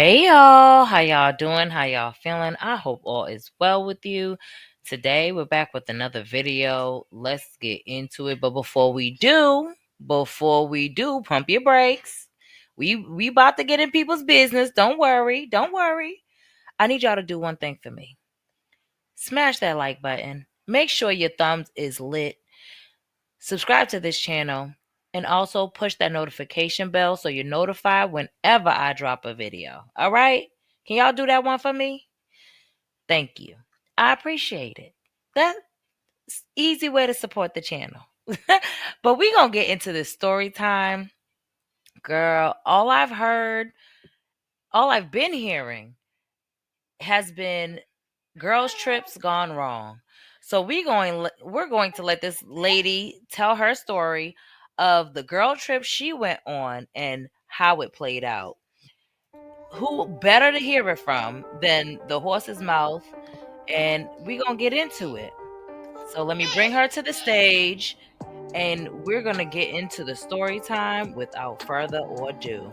Hey y'all, how y'all doing? How y'all feeling? I hope all is well with you. Today we're back with another video. Let's get into it. But before we do, pump your brakes. We about to get in people's business. Don't worry. Don't worry. I need y'all to do one thing for me. Smash that like button. Make sure your thumbs is lit. Subscribe to this channel and also push that notification bell so you're notified whenever I drop a video. All right? Can y'all do that one for me? Thank you. I appreciate it. That's easy way to support the channel. But we going to get into this story time. Girl, all I've been hearing has been girls trips gone wrong. So we're going to let this lady tell her story of the girl trip she went on and how it played out. Who better to hear it from than the horse's mouth? And we're going to get into it. So let me bring her to the stage and we're going to get into the story time without further ado.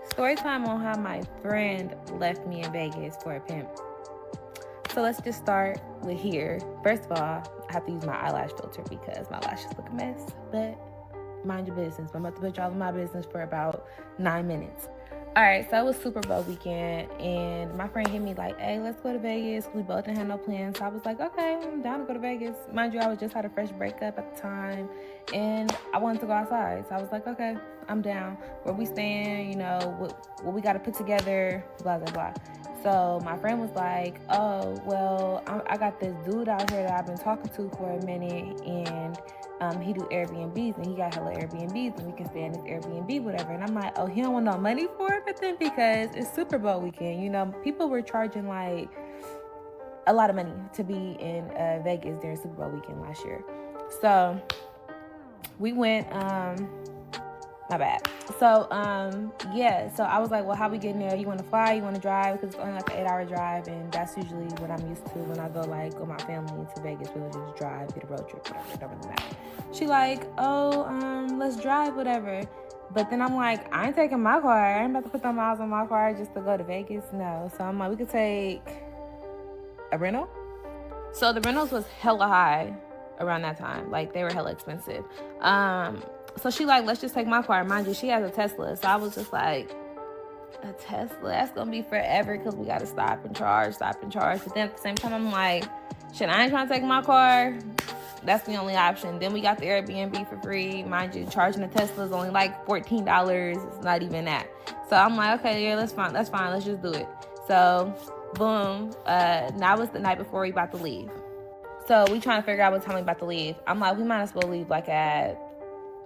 Story time on how my friend left me in Vegas for a pimp. So let's just start with here. First of all, I have to use my eyelash filter because my lashes look a mess. But mind your business. I'm about to put y'all in my business for about 9 minutes. All right, so it was Super Bowl weekend, and my friend hit me like, hey, let's go to Vegas. We both didn't have no plans. So I was like, okay, I'm down to go to Vegas. Mind you, I was just had a fresh breakup at the time, and I wanted to go outside. So I was like, okay, I'm down. Where we staying, what we got to put together, blah, blah, blah. So my friend was like, oh, well, I got this dude out here that I've been talking to for a minute, and he do Airbnbs, and he got hella Airbnbs, and we can stay in this Airbnb, whatever. And I'm like, oh, he don't want no money for it, but then because it's Super Bowl weekend, people were charging like a lot of money to be in Vegas during Super Bowl weekend last year. So we went, my bad. So, so I was like, well, how we getting there? You want to fly? You want to drive? Because it's only like an 8-hour drive, and that's usually what I'm used to when I go like with my family to Vegas. We'll just drive, get a road trip, whatever. It don't really matter. She like, oh, let's drive, whatever. But then I'm like, I ain't taking my car. I ain't about to put no miles on my car just to go to Vegas. No. So I'm like, we could take a rental. So the rentals was hella high around that time. Like they were hella expensive. So she like, let's just take my car. Mind you, she has a Tesla. So I was just like, a Tesla? That's going to be forever because we got to stop and charge. But then at the same time, I'm like, shit, I ain't trying to take my car. That's the only option. Then we got the Airbnb for free. Mind you, charging the Tesla is only like $14. It's not even that. So I'm like, okay, yeah, that's fine. Let's just do it. So boom. Now it's the night before we about to leave. So we trying to figure out what time we about to leave. I'm like, we might as well leave like at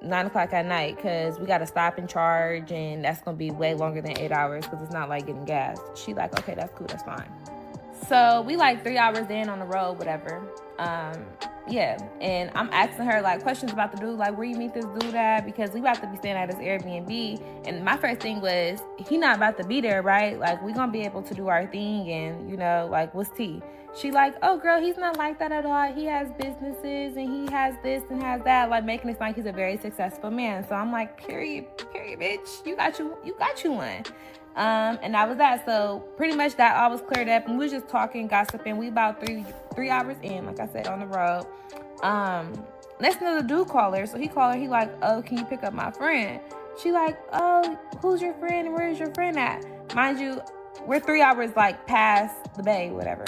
9 o'clock at night because we got to stop and charge, and that's going to be way longer than 8 hours because it's not like getting gas. She like, okay, that's cool, that's fine. So we like 3 hours in on the road, whatever. And I'm asking her like questions about the dude, like where you meet this dude at, because we about to be staying at his Airbnb. And my first thing was, he not about to be there, right? Like we gonna be able to do our thing, and like what's tea? She like, oh girl, he's not like that at all. He has businesses and he has this and has that, like making it like he's a very successful man. So I'm like, period, bitch. You got you one. And that was that. So pretty much that all was cleared up, and we was just talking, gossiping. We about three hours in, like I said, on the road. Next thing the dude called her. So he called her, he like, oh, can you pick up my friend? She like, oh, who's your friend and where is your friend at? Mind you, we're 3 hours like past the bay, whatever.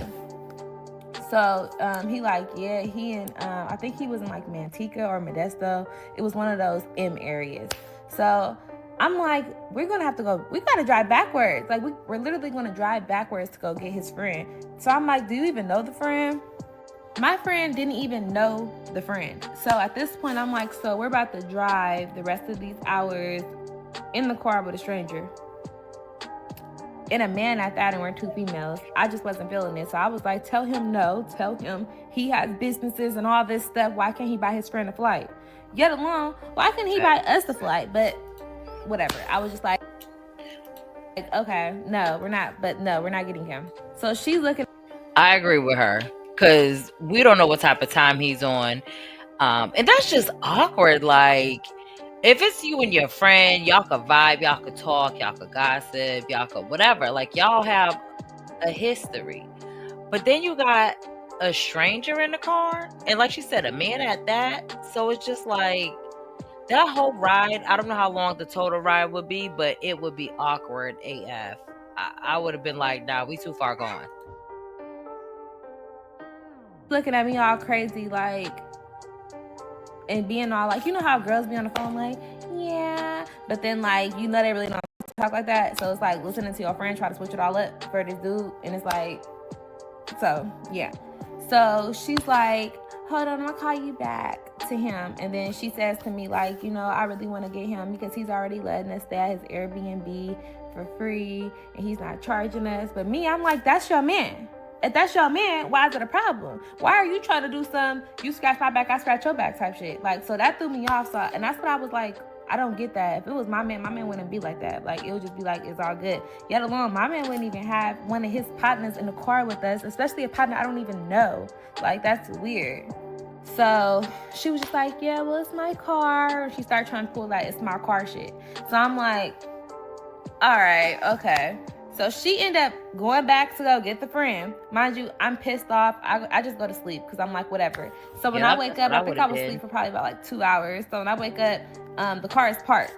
So he like, yeah, he and I think he was in like Manteca or Modesto. It was one of those M areas. So I'm like, we gotta drive backwards. Like we're literally gonna drive backwards to go get his friend. So I'm like, do you even know the friend? My friend didn't even know the friend. So at this point, I'm like, so we're about to drive the rest of these hours in the car with a stranger. And a man at that, and we're 2 females. I just wasn't feeling it. So I was like, tell him no. Tell him he has businesses and all this stuff. Why can't he buy his friend a flight? Yet alone, why couldn't he buy us a flight? But whatever. I was just like, okay, we're not getting him. So she's looking. I agree with her because we don't know what type of time he's on. And that's just awkward. Like, If it's you and your friend, y'all could vibe, y'all could talk, y'all could gossip, y'all could whatever. Like y'all have a history. But then you got a stranger in the car, and like she said, a man at that. So it's just like that whole ride. I don't know how long the total ride would be, but it would be awkward AF. I would have been like, nah, we too far gone. Looking at me all crazy, like, and being all like, you know how girls be on the phone like, yeah, but then like, you know, they really don't talk like that. So it's like listening to your friend try to switch it all up for this dude, and it's like, so yeah. So she's like, hold on, I'm gonna call you back to him. And then she says to me, like, you know, I really want to get him because he's already letting us stay at his Airbnb for free and he's not charging us. But me, I'm like, that's your man. If that's your man, why is it a problem? Why are you trying to do some, you scratch my back, I scratch your back type shit? Like, so that threw me off. So, and that's what I was like, I don't get that. If it was my man wouldn't be like that. Like, it would just be like, it's all good. Yet alone, my man wouldn't even have one of his partners in the car with us, especially a partner I don't even know. Like, that's weird. So she was just like, yeah, well, it's my car. And she started trying to pull that it's my car shit. So I'm like, all right, okay. So she ended up going back to go get the friend. Mind you, I'm pissed off. I just go to sleep because I'm like, whatever. So when I wake up, I think I was asleep for probably about like 2 hours. So when I wake up, the car is parked.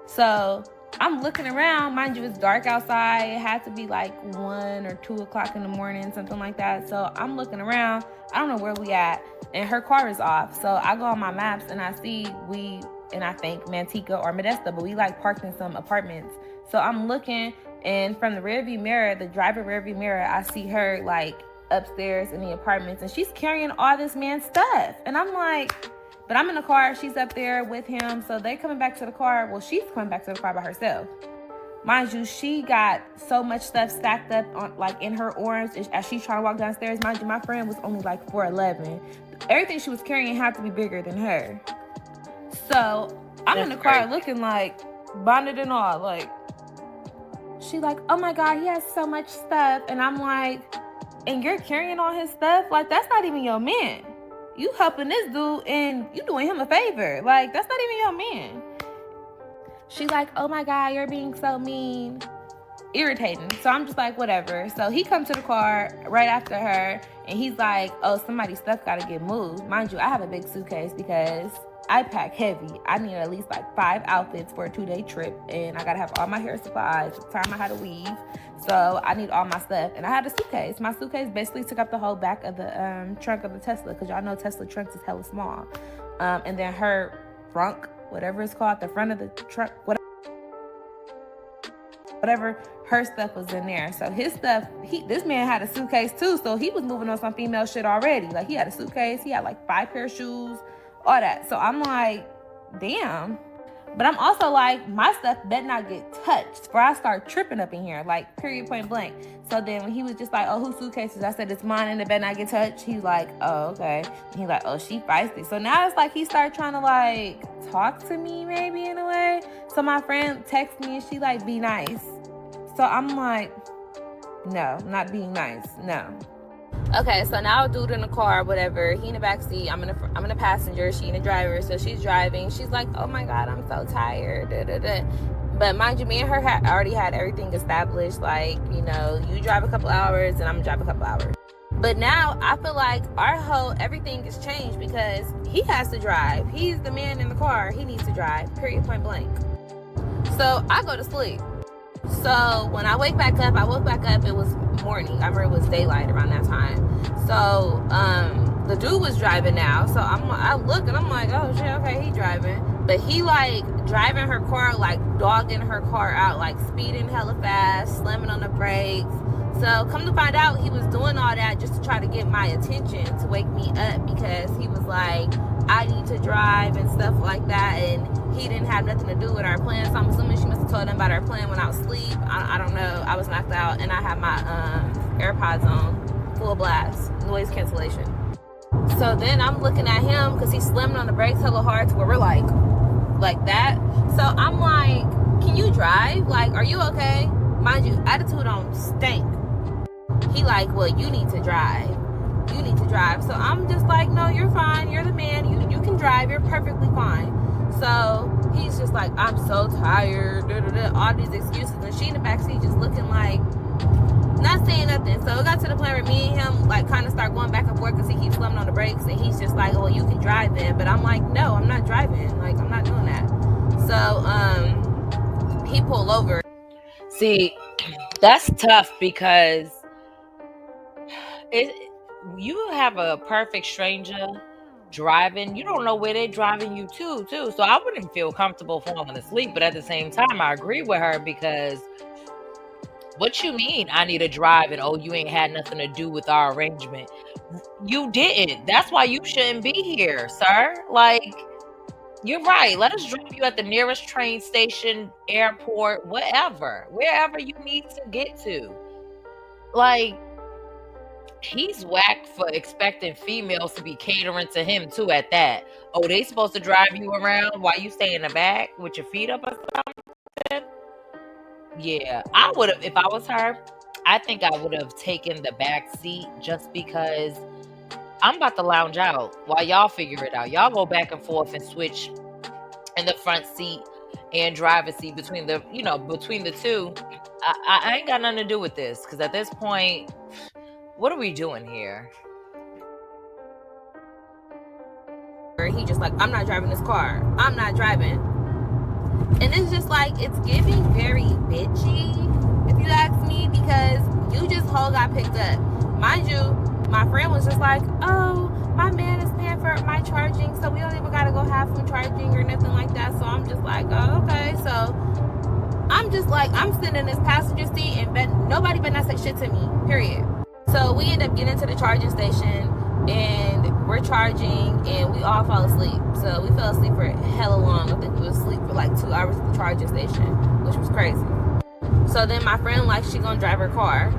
So I'm looking around. Mind you, it's dark outside. It had to be like 1 or 2 o'clock in the morning, something like that. So I'm looking around. I don't know where we at. And her car is off. So I go on my maps and I see and I think Manteca or Modesto, but we like parked in some apartments. So I'm looking, and from the rearview mirror, the driver rearview mirror, I see her like upstairs in the apartments, and she's carrying all this man's stuff. And I'm like, but I'm in the car, she's up there with him, so they coming back to the car. Well, she's coming back to the car by herself. Mind you, she got so much stuff stacked up on like in her arms as she's trying to walk downstairs. Mind you, my friend was only like 4'11". Everything she was carrying had to be bigger than her. So I'm in the car looking like bonded and all, like, she like, oh my God, he has so much stuff. And I'm like, and you're carrying all his stuff? Like, that's not even your man. You helping this dude and you doing him a favor. Like, that's not even your man. She's like, oh my God, you're being so mean. Irritating. So I'm just like, whatever. So he comes to the car right after her and he's like, oh, somebody's stuff gotta get moved. Mind you, I have a big suitcase because I pack heavy. I need at least like 5 outfits for a 2-day trip, and I gotta have all my hair supplies, the time I had to weave. So I need all my stuff, and I had a suitcase. My suitcase basically took up the whole back of the trunk of the Tesla, because y'all know Tesla trunks is hella small. And then her frunk, whatever it's called, the front of the truck, whatever, her stuff was in there. So his stuff, this man had a suitcase too, so he was moving on some female shit already. Like, he had a suitcase, he had like 5 pair of shoes, all that. So I'm like, damn. But I'm also like, my stuff better not get touched before I start tripping up in here, like, period, point blank. So then when he was just like, oh, whose suitcases? I said, it's mine and it better not get touched. He's like, oh, okay. And he's like, oh, she feisty. So now it's like he started trying to like talk to me maybe in a way. So my friend texts me and she like, be nice. So I'm like, no, not being nice, no. Okay, so now a dude in the car, whatever. He in the back seat. I'm in the passenger. She in the driver. So she's driving. She's like, oh my God, I'm so tired. Da, da, da. But mind you, me and her already had everything established. Like, you know, you drive a couple hours and I'm gonna drive a couple hours. But now I feel like everything has changed because he has to drive. He's the man in the car. He needs to drive, period, point blank. So I go to sleep. So when I woke back up, it was morning. I remember it was daylight around that time. So the dude was driving now. So I look and I'm like, oh shit, okay, he driving. But he like driving her car, like dogging her car out, like speeding hella fast, slamming on the brakes. So come to find out, he was doing all that just to try to get my attention, to wake me up, because he was like, I need to drive and stuff like that. And he didn't have nothing to do with our plan. So I'm assuming she must have told him about our plan when I was asleep. I don't know. I was knocked out and I had my AirPods on full blast, noise cancellation. So then I'm looking at him because he's slamming on the brakes hella hard to where we're like that. So I'm like, can you drive? Like, are you okay? Mind you, attitude on stank. He like, well, you need to drive. You need to drive. So I'm just like, no, you're fine. You're the man. You can drive. You're perfectly fine. So he's just like, I'm so tired, all these excuses, and she in the backseat just looking like, not saying nothing. So it got to the point where me and him like kind of start going back and forth because he keeps slamming on the brakes, and he's just like, well, you can drive then. But I'm like, no, I'm not driving. Like, I'm not doing that. So he pulled over. See, that's tough because you have a perfect stranger driving. You don't know where they're driving you to, too. So I wouldn't feel comfortable falling asleep. But at the same time, I agree with her because what you mean I need to drive and oh, you ain't had nothing to do with our arrangement? You didn't. That's why you shouldn't be here, sir. Like, you're right. Let us drop you at the nearest train station, airport, whatever, wherever you need to get to. Like, he's whack for expecting females to be catering to him too at that. Oh, they supposed to drive you around while you stay in the back with your feet up or something? Yeah, I would have, if I was her, I think I would have taken the back seat just because I'm about to lounge out while y'all figure it out. Y'all go back and forth and switch in the front seat and driver's seat between the two. I ain't got nothing to do with this because at this point, what are we doing here? He just like, I'm not driving this car. I'm not driving. And it's just like, it's giving very bitchy, if you ask me, because you just whole got picked up. Mind you, my friend was just like, oh, my man is paying for my charging, so we don't even gotta go have some charging or nothing like that. So I'm just like, oh, okay. So I'm just like, I'm sitting in this passenger seat and nobody better not say shit to me, period. So we end up getting to the charging station and we're charging and we all fall asleep. So we fell asleep for hella long. I think we was asleep for like 2 hours at the charging station, which was crazy. So then my friend like, she gonna drive her car.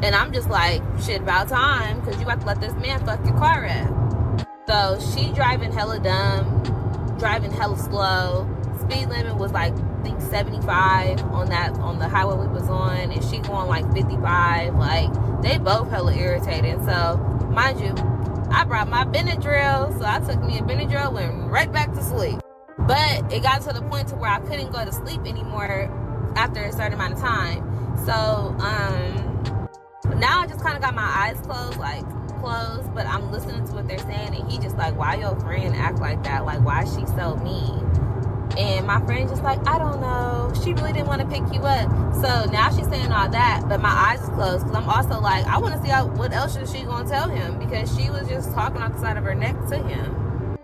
And I'm just like, shit, about time, because you have to let this man fuck your car up. So she driving hella dumb, driving hella slow. Speed limit was like, I think 75 on the highway we was on, and she going like 55. Like, they both hella irritated. So mind you, I brought my Benadryl, so I took me a Benadryl, went right back to sleep. But it got to the point to where I couldn't go to sleep anymore after a certain amount of time. So now I just kind of got my eyes closed, but I'm listening to what they're saying, and he just like, why your friend act like that? Like, why is she so mean? And my friend just like, I don't know. She really didn't want to pick you up. So now she's saying all that, but my eyes is closed because I'm also like, I want to see what else is she going to tell him, because she was just talking off the side of her neck to him.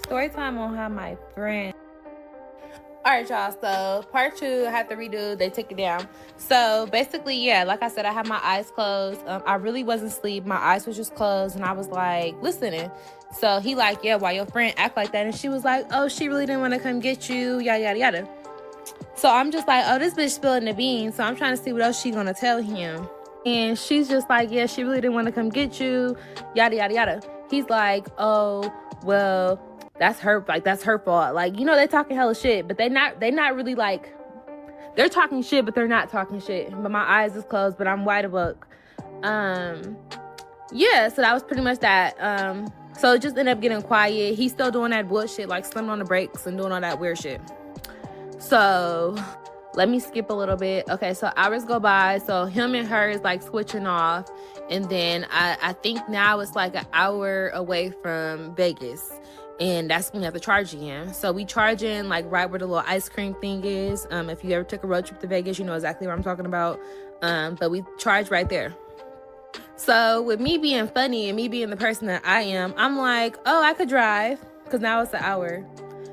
Story time on how my friend... All right, y'all, so part 2, I had to redo, they took it down. So basically, yeah, like I said, I had my eyes closed. I really wasn't asleep. My eyes was just closed, and I was like listening. So he like, yeah, why your friend act like that? And she was like, oh, she really didn't want to come get you, yada, yada, yada. So I'm just like, oh, this bitch spilling the beans. So I'm trying to see what else she gonna tell him. And she's just like, yeah, she really didn't want to come get you, yada, yada, yada. He's like, oh, well, that's her fault. Like, you know, they talking hella shit, but they not really like, they're talking shit, but they're not talking shit. But my eyes is closed, but I'm wide awake. Yeah, so that was pretty much that. So it just ended up getting quiet. He's still doing that bullshit, like slamming on the brakes and doing all that weird shit. So let me skip a little bit. Okay, so hours go by. So him and her is like switching off. And then I think now it's like an hour away from Vegas. And that's when we have to charge again. So we charge in like right where the little ice cream thing is. If you ever took a road trip to Vegas, you know exactly what I'm talking about. But we charge right there. So with me being funny and me being the person that I am, I'm like, oh, I could drive, because now it's an hour.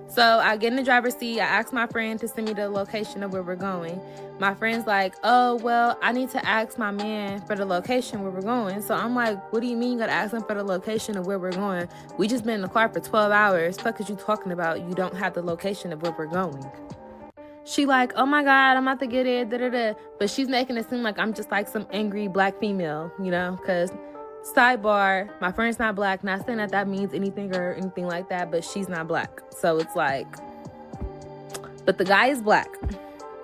So I get in the driver's seat. I ask my friend to send me the location of where we're going. My friend's like, oh, well, I need to ask my man for the location where we're going. So I'm like, what do you mean you gotta ask him for the location of where we're going? We just been in the car for 12 hours. Fuck is you talking about? You don't have the location of where we're going. She like, oh my God, I'm about to get it, da-da-da. But she's making it seem like I'm just like some angry black female, you know? Because, sidebar, my friend's not black. Not saying that means anything or anything like that, but she's not black. So it's like, but the guy is black.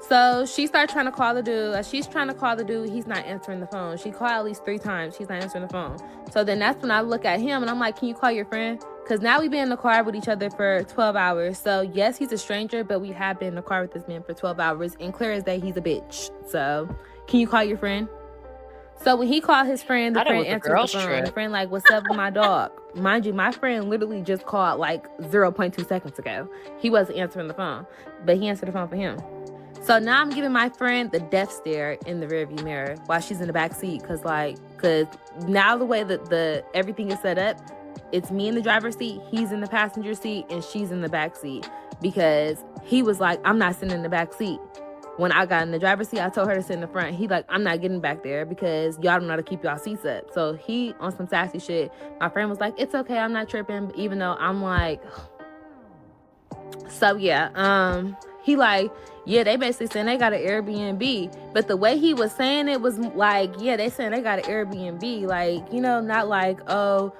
So she started trying to call the dude. As she's trying to call the dude, he's not answering the phone. She called at least 3 times. He's not answering the phone. So then that's when I look at him and I'm like, can you call your friend? Because now we've been in the car with each other for 12 hours. So yes, he's a stranger, but we have been in the car with this man for 12 hours. And clear as day, he's a bitch. So can you call your friend? So when he called his friend, the friend answers the phone. Trip. The friend like, what's up with my dog? Mind you, my friend literally just called like 0.2 seconds ago. He wasn't answering the phone, but he answered the phone for him. So now I'm giving my friend the death stare in the rearview mirror while she's in the back seat. Cause now the way that the everything is set up, it's me in the driver's seat, he's in the passenger seat, and she's in the back seat. Because he was like, I'm not sitting in the back seat. When I got in the driver's seat, I told her to sit in the front. He like, I'm not getting back there because y'all don't know how to keep y'all seats up. So he on some sassy shit. My friend was like, it's okay, I'm not tripping. Even though I'm like, so yeah, he like, yeah, they basically saying they got an Airbnb. But the way he was saying it was like, yeah, they saying they got an Airbnb. Like, you know, not like, oh,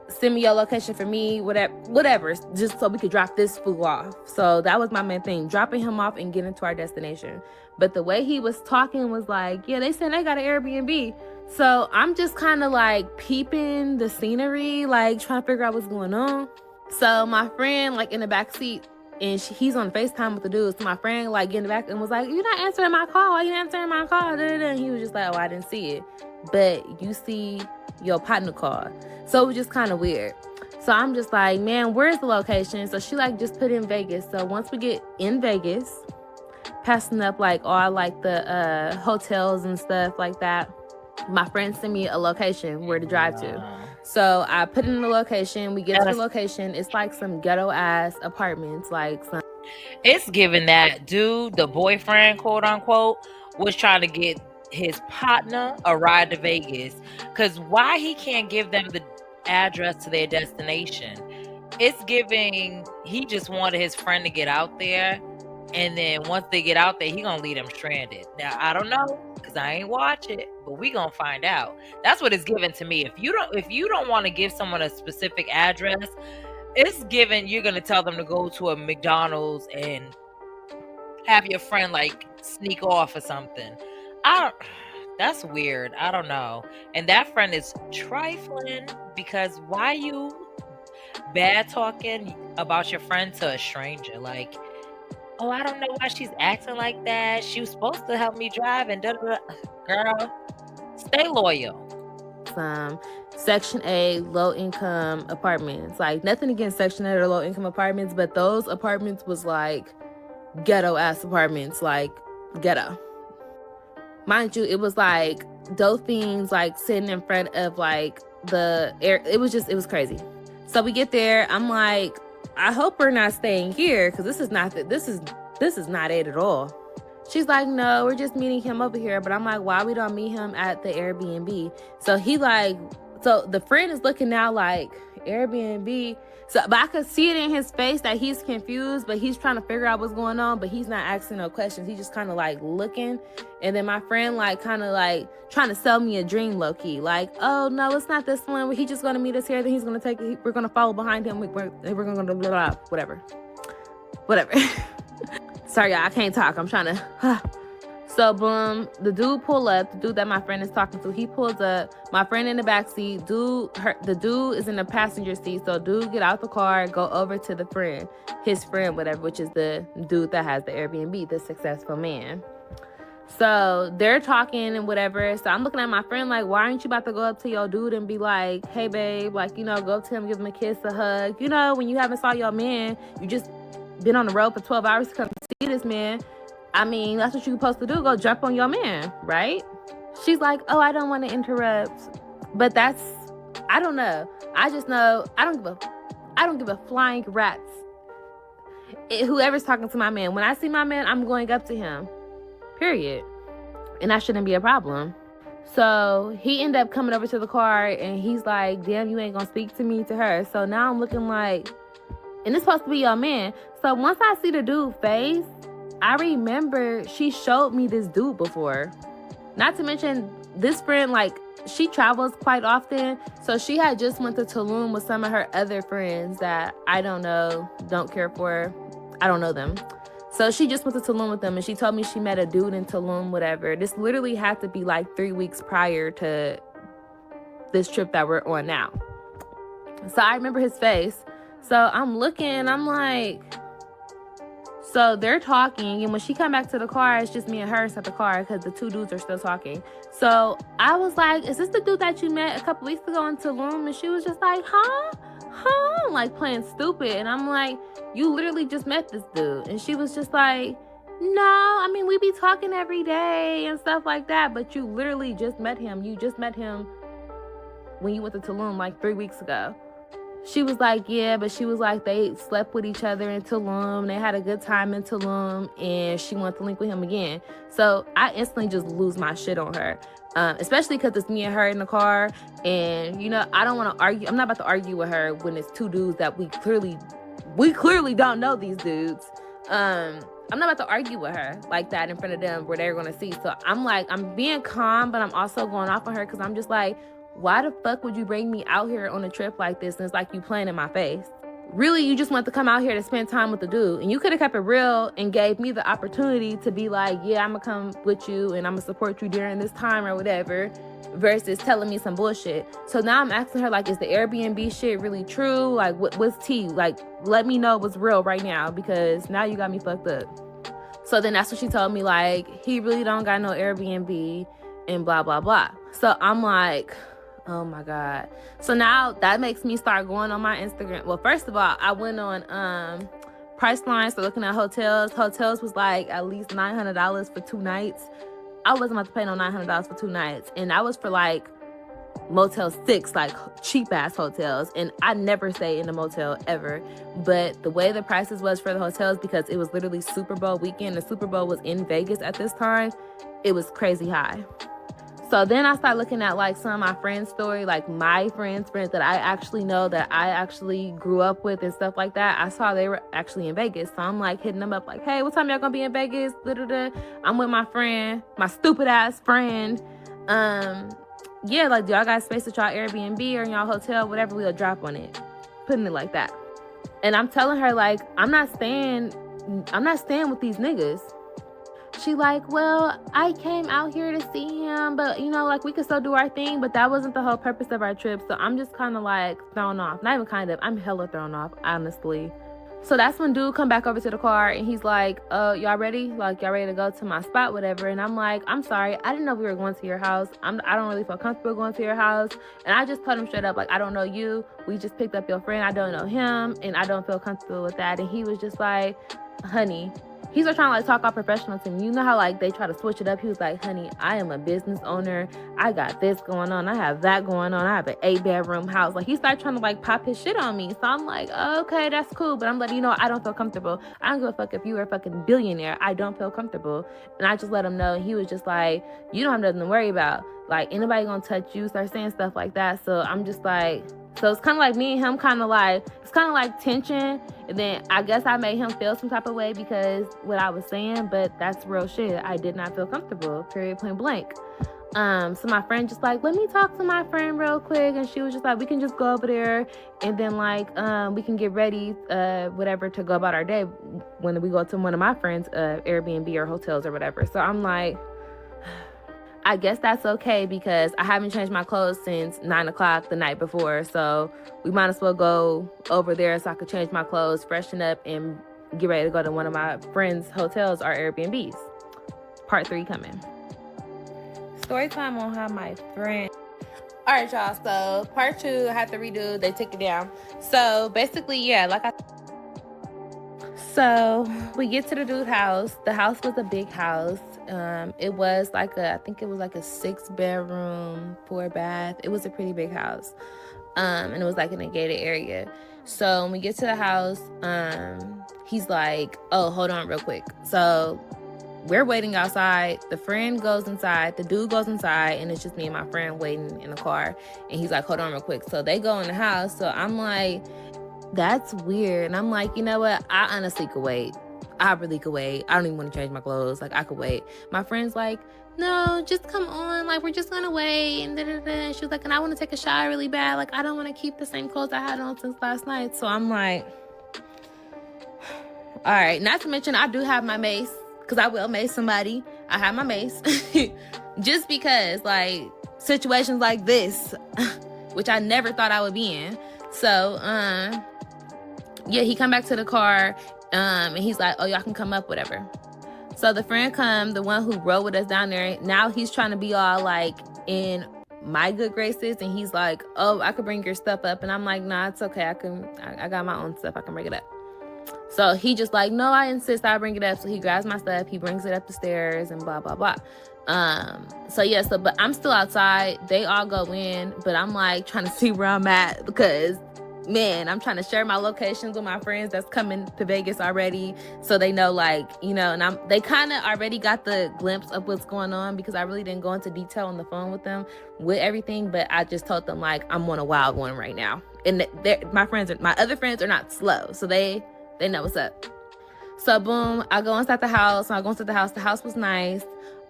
send me your location for me, whatever, just so we could drop this fool off. So that was my main thing, dropping him off and getting to our destination. But the way he was talking was like, yeah, they said they got an Airbnb. So I'm just kind of like peeping the scenery, like trying to figure out what's going on. So my friend like in the back seat, and he's on FaceTime with the dude. So my friend like get in the back and was like, you're not answering my call. Why you not answering my call? And he was just like, oh, I didn't see it. But you see your partner call. So it was just kind of weird. So I'm just like, man, where's the location? So she like just put in Vegas. So once we get in Vegas, passing up like all like the hotels and stuff like that, my friend sent me a location where to drive to. So I put in the location. We get to the location. It's like some ghetto ass apartments, like some. It's given that dude, the boyfriend, quote unquote, was trying to get his partner a ride to Vegas. Cause why he can't give them the address to their destination? It's giving he just wanted his friend to get out there, and then once they get out there, he gonna leave them stranded. Now I don't know, cause I ain't watch it, but we gonna find out. That's what it's given to me. If you don't want to give someone a specific address, it's given you're gonna tell them to go to a McDonald's and have your friend like sneak off or something. That's weird. I don't know. And that friend is trifling, because why you bad talking about your friend to a stranger? Like, oh, I don't know why she's acting like that. She was supposed to help me drive and da-da-da. Girl, stay loyal. Section A low income apartments. Like, nothing against Section A or low income apartments, but those apartments was like ghetto ass apartments, like ghetto. Mind you, it was like dope things like sitting in front of like the air. It was crazy. So we get there. I'm like, I hope we're not staying here, because this is not it at all. She's like, no, we're just meeting him over here. But I'm like, why we don't meet him at the Airbnb? So so the friend is looking now like, Airbnb. So, but I could see it in his face that he's confused, but he's trying to figure out what's going on, but he's not asking no questions. He's just kind of like looking. And then my friend like kind of like trying to sell me a dream low key. Like, oh no, it's not this one. He's just going to meet us here. Then he's going to take it. We're going to follow behind him. We're going to blah, blah, whatever. Sorry, y'all, I can't talk. I'm trying to. So boom, the dude pull up, the dude that my friend is talking to, he pulls up, my friend in the back seat, the dude is in the passenger seat. So dude get out the car, go over to the friend, his friend, whatever, which is the dude that has the Airbnb, the successful man. So they're talking and whatever. So I'm looking at my friend like, why aren't you about to go up to your dude and be like, hey babe, like, you know, go up to him, give him a kiss, a hug. You know, when you haven't saw your man, you just been on the road for 12 hours to come see this man. I mean, that's what you're supposed to do. Go jump on your man, right? She's like, oh, I don't want to interrupt. But I don't know. I just know I don't give a flying rat's. Whoever's talking to my man, when I see my man, I'm going up to him. Period. And that shouldn't be a problem. So he ended up coming over to the car and he's like, damn, you ain't gonna speak to me, to her. So now I'm looking like, and it's supposed to be your man. So once I see the dude's face, I remember she showed me this dude before. Not to mention, this friend, like, she travels quite often. So she had just went to Tulum with some of her other friends that I don't know, don't care for. I don't know them. So she just went to Tulum with them, and she told me she met a dude in Tulum, whatever. This literally had to be like 3 weeks prior to this trip that we're on now. So I remember his face. So I'm looking, I'm like, so they're talking, and when she come back to the car, it's just me and her at the car because the two dudes are still talking. So I was like, is this the dude that you met a couple weeks ago in Tulum? And she was just like, huh, like playing stupid. And I'm like, you literally just met this dude. And she was just like, no, I mean, we be talking every day and stuff like that, but you literally just met him. You just met him when you went to Tulum like 3 weeks ago. She was like, yeah, but she was like, they slept with each other in Tulum. They had a good time in Tulum, and she wanted to link with him again. So I instantly just lose my shit on her, especially because it's me and her in the car. And, you know, I don't want to argue. I'm not about to argue with her when it's two dudes that we clearly don't know these dudes. I'm not about to argue with her like that in front of them where they're going to see. So I'm like, I'm being calm, but I'm also going off on her because I'm just like, why the fuck would you bring me out here on a trip like this? And it's like you playing in my face. Really, you just want to come out here to spend time with the dude. And you could have kept it real and gave me the opportunity to be like, yeah, I'm going to come with you and I'm going to support you during this time or whatever, versus telling me some bullshit. So now I'm asking her, like, is the Airbnb shit really true? Like, what's tea? Like, let me know what's real right now, because now you got me fucked up. So then that's what she told me, like, he really don't got no Airbnb and blah, blah, blah. So I'm like, oh my God. So now that makes me start going on my Instagram. Well, first of all, I went on Priceline, so looking at hotels. Hotels was like at least $900 for 2 nights. I wasn't about to pay no $900 for 2 nights. And that was for like Motel 6, like cheap ass hotels. And I never stay in a motel ever. But the way the prices was for the hotels, because it was literally Super Bowl weekend, the Super Bowl was in Vegas at this time, it was crazy high. So then I started looking at like some of my friends' story, like my friends that I actually know, that I actually grew up with and stuff like that. I saw they were actually in Vegas. So I'm like hitting them up like, hey, what time y'all gonna be in Vegas? Da-da-da. I'm with my friend, my stupid ass friend. Yeah, like, do y'all got space at y'all Airbnb or in y'all hotel, whatever, we'll drop on it. Putting it like that. And I'm telling her, like, I'm not staying with these niggas. She like, well, I came out here to see him, but, you know, like, we could still do our thing, but that wasn't the whole purpose of our trip. So I'm just kind of like thrown off. Not even kind of, I'm hella thrown off, honestly. So that's when dude come back over to the car and he's like, y'all ready? Like, y'all ready to go to my spot, whatever? And I'm like, I'm sorry, I didn't know we were going to your house. I don't really feel comfortable going to your house. And I just told him straight up, like, I don't know you. We just picked up your friend. I don't know him, and I don't feel comfortable with that. And he was just like, honey, he started trying to like talk all professional to me. You know how like they try to switch it up? He was like, honey, I am a business owner. I got this going on. I have that going on. I have an 8-bedroom house. Like, he started trying to like pop his shit on me. So I'm like, okay, that's cool. But I'm letting you know, I don't feel comfortable. I don't give a fuck if you were a fucking billionaire. I don't feel comfortable. And I just let him know. And he was just like, you don't have nothing to worry about. Like, anybody gonna touch you? Start saying stuff like that. So I'm just like, so it's kind of like me and him kind of like, it's kind of like tension. And then I guess I made him feel some type of way because what I was saying, but that's real shit. I did not feel comfortable, period, point blank. So my friend just like, let me talk to my friend real quick. And she was just like, we can just go over there and then like, we can get ready, whatever, to go about our day when we go to one of my friends' Airbnb or hotels or whatever. So I'm like, I guess that's okay because I haven't changed my clothes since 9 o'clock the night before. So we might as well go over there so I could change my clothes, freshen up, and get ready to go to one of my friends' hotels or Airbnbs. Part 3 coming. Story time on how my friend... All right, y'all. So part 2, I had to redo. They took it down. So basically, yeah, like I... So we get to the dude's house. The house was a big house. It was like I think it was like a 6-bedroom, 4-bath. It was a pretty big house. And it was like in a gated area. So when we get to the house, he's like, oh, hold on real quick. So we're waiting outside. The friend goes inside. The dude goes inside. And it's just me and my friend waiting in the car. And he's like, hold on real quick. So they go in the house. So I'm like, that's weird. And I'm like, you know what? I honestly could wait. I really could wait. I don't even want to change my clothes. Like, I could wait. My friend's like, no, just come on. Like, we're just going to wait. And da-da-da. She was like, and I want to take a shower really bad. Like, I don't want to keep the same clothes I had on since last night. So I'm like, All right, not to mention I do have my mace, because I will mace somebody. I have my mace. Just because, like, situations like this, which I never thought I would be in. So, yeah, he come back to the car, and he's like, oh, y'all can come up, whatever. So the friend come, the one who rode with us down there, now he's trying to be all, like, in my good graces, and he's like, oh, I could bring your stuff up. And I'm like, nah, it's okay. I got my own stuff. I can bring it up. So he just like, no, I insist I bring it up. So he grabs my stuff, he brings it up the stairs and blah, blah, blah. So yeah, but I'm still outside. They all go in, but I'm like trying to see where I'm at because, man, I'm trying to share my locations with my friends that's coming to Vegas already. So they know, like, you know, and they kind of already got the glimpse of what's going on because I really didn't go into detail on the phone with them with everything. But I just told them, like, I'm on a wild one right now. And my other friends are not slow. So they know what's up. So boom, I go inside the house. I go inside the house. The house was nice.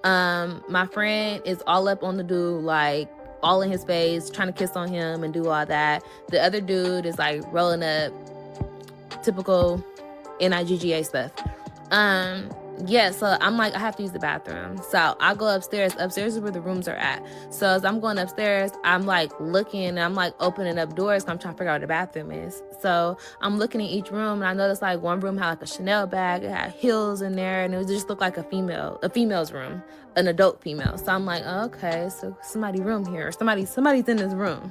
My friend is all up on the dude, like all in his face, trying to kiss on him and do all that. The other dude is like rolling up, typical NIGGA stuff. Yeah, so I'm like, I have to use the bathroom. So I go upstairs. Upstairs is where the rooms are at. So as I'm going upstairs, I'm like looking, I'm like opening up doors. I'm trying to figure out where the bathroom is. So I'm looking in each room, and I noticed like one room had like a Chanel bag. It had heels in there, and it just looked like a female's room, an adult female. So I'm like, oh, okay, so somebody's room here. Somebody's in this room.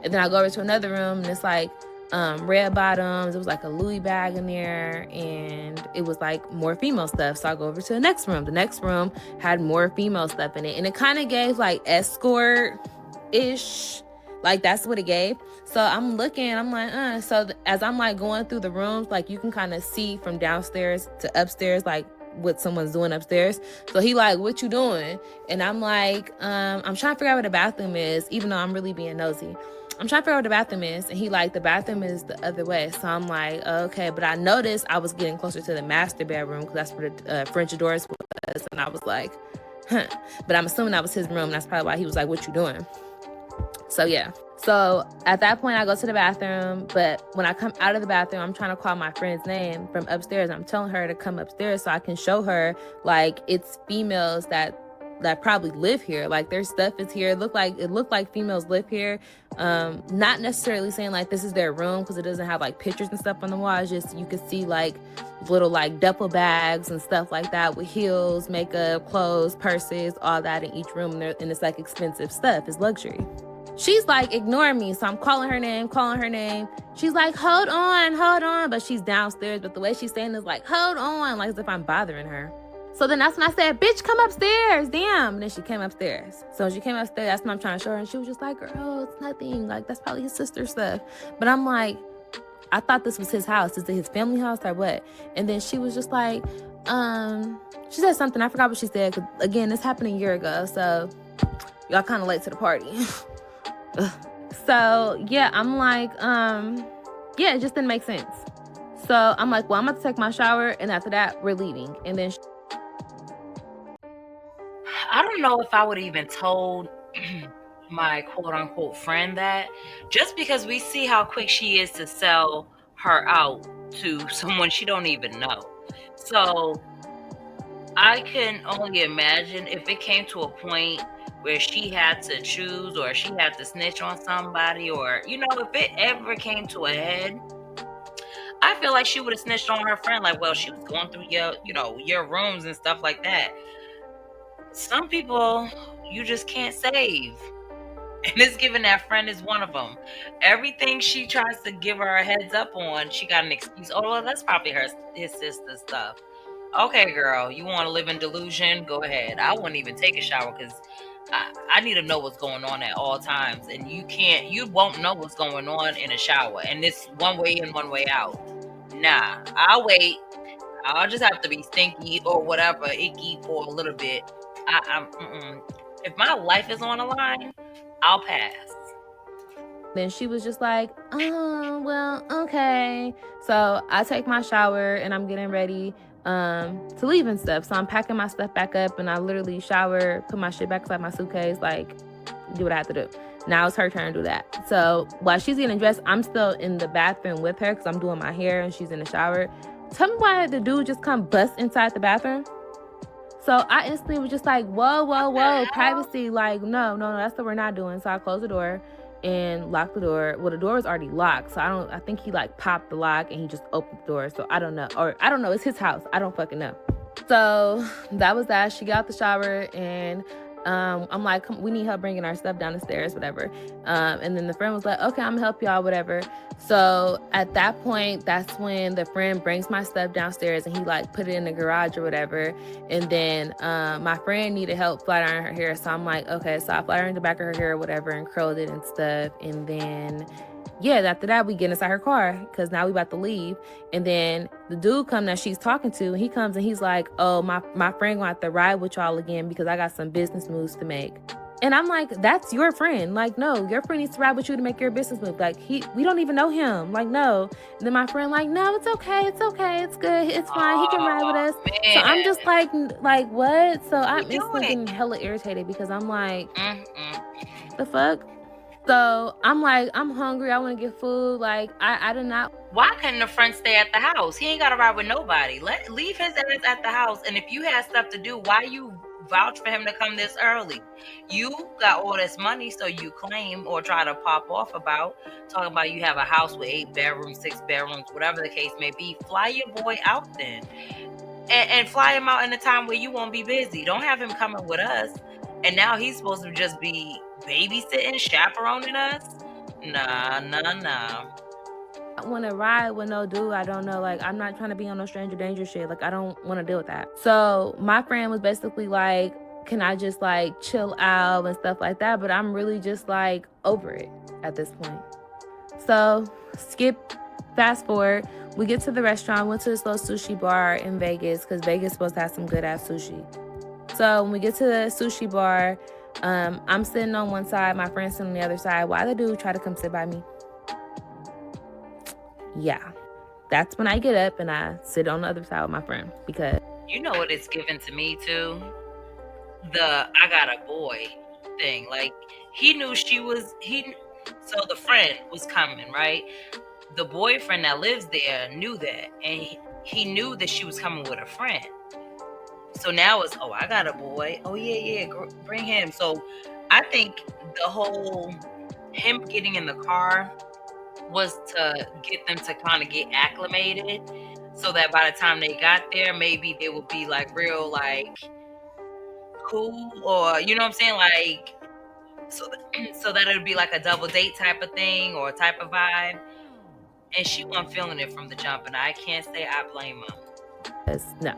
And then I go over to another room, and it's like red bottoms. It was like a Louis bag in there, and it was like more female stuff. So I go over to the next room. The next room had more female stuff in it, and it kind of gave like escort-ish, like that's what it gave. So I'm looking, I'm like, so as I'm like going through the rooms, like you can kind of see from downstairs to upstairs, like what someone's doing upstairs. So he like, what you doing? And I'm like, I'm trying to figure out where the bathroom is, even though I'm really being nosy. I'm trying to figure out where the bathroom is. And he like, the bathroom is the other way. So I'm like, okay. But I noticed I was getting closer to the master bedroom because that's where the French doors was. And I was like, huh. But I'm assuming that was his room. That's probably why he was like, what you doing? So yeah. So at that point, I go to the bathroom. But when I come out of the bathroom, I'm trying to call my friend's name from upstairs. I'm telling her to come upstairs so I can show her, like, it's females that probably live here. Like, their stuff is here. It looked like females live here. Not necessarily saying like this is their room because it doesn't have like pictures and stuff on the wall. It's just you could see like little like duffel bags and stuff like that with heels, makeup, clothes, purses, all that in each room. And it's like expensive stuff. It's luxury. She's like ignoring me, so I'm calling her name. She's like, hold on, but she's downstairs. But the way she's saying is like, hold on, like as if I'm bothering her. So then that's when I said, bitch, come upstairs, damn. And then she came upstairs. So when she came upstairs, that's when I'm trying to show her. And she was just like, girl, it's nothing. Like, that's probably his sister's stuff. But I'm like, I thought this was his house. Is it his family house or what? And then she was just like, she said something. I forgot what she said. 'Cause again, this happened a year ago. So y'all kind of late to the party. So yeah, I'm like, yeah, it just didn't make sense. So I'm like, well, I'm about to take my shower. And after that, we're leaving. And then I don't know if I would even told my quote unquote friend that, just because we see how quick she is to sell her out to someone she don't even know. So I can only imagine if it came to a point where she had to choose or she had to snitch on somebody, or, you know, if it ever came to a head, I feel like she would have snitched on her friend. Like, well, she was going through your rooms and stuff like that. Some people you just can't save. And it's given that friend is one of them. Everything she tries to give her a heads up on, she got an excuse. Oh, well, that's probably his sister's stuff. Okay, girl, you want to live in delusion? Go ahead. I wouldn't even take a shower because I need to know what's going on at all times. And you won't know what's going on in a shower. And it's one way in, one way out. Nah, I'll wait. I'll just have to be stinky or whatever, icky for a little bit. If my life is on the line, I'll pass. Then she was just like, oh, well, okay. So I take my shower and I'm getting ready to leave and stuff. So I'm packing my stuff back up, and I literally shower, put my shit back inside my suitcase, like, do what I have to do. Now it's her turn to do that. So while she's getting dressed, I'm still in the bathroom with her because I'm doing my hair and she's in the shower. Tell me why the dude just come bust inside the bathroom. So I instantly was just like, whoa, privacy. Like, no, that's what we're not doing. So I closed the door and locked the door. Well, the door was already locked. So I think he like popped the lock and he just opened the door. So I don't know. Or I don't know. It's his house. I don't fucking know. So that was that. She got out the shower and I'm like, we need help bringing our stuff down the stairs, whatever. And then the friend was like, okay, I'm gonna help y'all, whatever. So at that point, that's when the friend brings my stuff downstairs and he like put it in the garage or whatever. And then my friend needed help flat ironing her hair. So I'm like, okay, so I flat ironed the back of her hair or whatever and curled it and stuff. And then yeah, after that, we get inside her car because now we about to leave. And then the dude come that she's talking to, and he comes and he's like, oh, my friend gonna have to ride with y'all again because I got some business moves to make. And I'm like, that's your friend. Like, no, your friend needs to ride with you to make your business move. Like, we don't even know him. Like, no. And then my friend like, no, it's okay, it's good, it's fine. He can ride with us. Man. So I'm just like what? So I'm instantly getting hella irritated because I'm like, the fuck? So I'm like, I'm hungry. I want to get food. Like, I did not. Why couldn't the friend stay at the house? He ain't got to ride with nobody. Leave his ass at the house. And if you had stuff to do, why you vouch for him to come this early? You got all this money, so you claim or try to pop off about talking about you have a house with 8 bedrooms, 6 bedrooms, whatever the case may be. Fly your boy out then, and fly him out in a time where you won't be busy. Don't have him coming with us. And now he's supposed to just be babysitting, chaperoning us. Nah. I want to ride with no dude I don't know. Like, I'm not trying to be on no stranger danger shit. Like, I don't want to deal with that. So my friend was basically like, can I just like chill out and stuff like that? But I'm really just like over it at this point. So fast forward, we get to the restaurant, went to this little sushi bar in Vegas because Vegas is supposed to have some good ass sushi. So when we get to the sushi bar, I'm sitting on one side, my friend's sitting on the other side. Why the dude try to come sit by me? Yeah, that's when I get up and I sit on the other side with my friend because you know what it's given to me too? The I got a boy thing. Like, he knew so the friend was coming, right? The boyfriend that lives there knew that, and he knew that she was coming with a friend. So now it's, oh, I got a boy. Oh yeah, bring him. So I think the whole him getting in the car was to get them to kind of get acclimated, so that by the time they got there, maybe they would be like real like cool, or you know what I'm saying, like so that it would be like a double date type of thing or type of vibe. And she wasn't feeling it from the jump, and I can't say I blame her. No.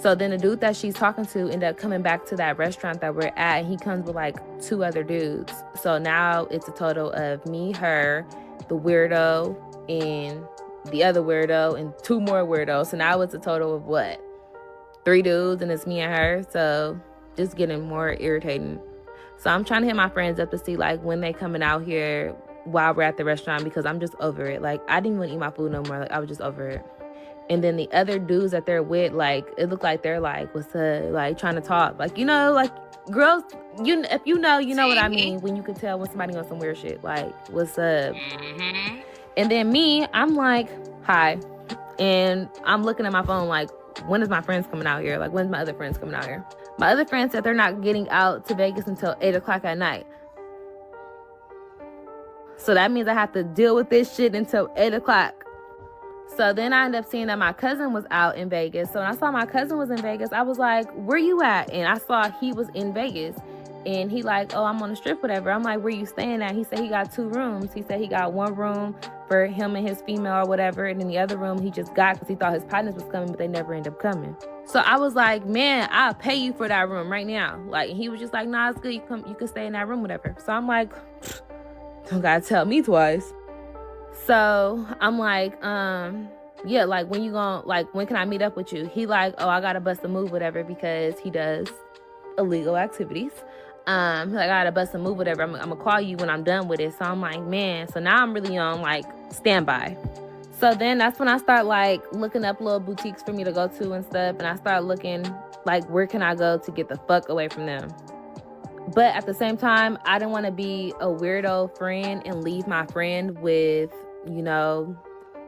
So then the dude that she's talking to ended up coming back to that restaurant that we're at, and he comes with like 2 other dudes. So now it's a total of me, her, the weirdo, and the other weirdo, and 2 more weirdos. So now it's a total of what? 3 dudes, and it's me and her. So just getting more irritating. So I'm trying to hit my friends up to see like when they coming out here while we're at the restaurant because I'm just over it. Like, I didn't even eat my food no more. Like, I was just over it. And then the other dudes that they're with, like, it looked like they're like, what's up? Like, trying to talk. Like, you know, like, girls, if you know what I mean when you can tell when somebody on some weird shit. Like, what's up? Mm-hmm. And then me, I'm like, hi. And I'm looking at my phone like, when is my friends coming out here? Like, when's my other friends coming out here? My other friends said they're not getting out to Vegas until 8 o'clock at night. So that means I have to deal with this shit until 8 o'clock. So then I ended up seeing that my cousin was out in Vegas. So when I saw my cousin was in Vegas, I was like, where you at? And I saw he was in Vegas. And he like, oh, I'm on the strip, whatever. I'm like, where you staying at? He said he got 2 rooms. He said he got 1 room for him and his female or whatever. And then the other room he just got because he thought his partners was coming, but they never ended up coming. So I was like, man, I'll pay you for that room right now. Like, he was just like, nah, it's good. You can stay in that room, whatever. So I'm like, don't gotta tell me twice. So I'm like, yeah, like, when you gonna, like, when can I meet up with you? He like, oh, I gotta bust a move, whatever, because he does illegal activities. I gotta bust a move, whatever. I'm gonna call you when I'm done with it. So I'm like, man. So now I'm really on like standby. So then that's when I start like looking up little boutiques for me to go to and stuff. And I start looking like, where can I go to get the fuck away from them? But at the same time, I didn't want to be a weirdo friend and leave my friend with, you know,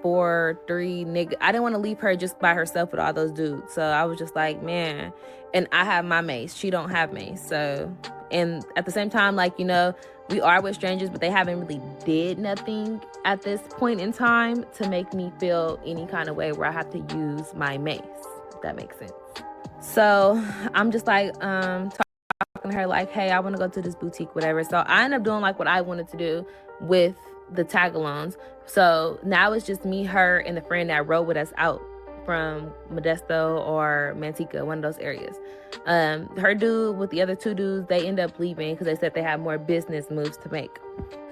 3 niggas. I didn't want to leave her just by herself with all those dudes. So I was just like, man. And I have my mace. She don't have mace. So, and at the same time, like, you know, we are with strangers, but they haven't really did nothing at this point in time to make me feel any kind of way where I have to use my mace, if that makes sense. So I'm just like, talking to her like, hey, I want to go to this boutique, whatever. So I end up doing like what I wanted to do with the tag-alongs. So now it's just me, her, and the friend that rode with us out from Modesto or Manteca, one of those areas. Her dude with the other 2 dudes, they end up leaving because they said they have more business moves to make.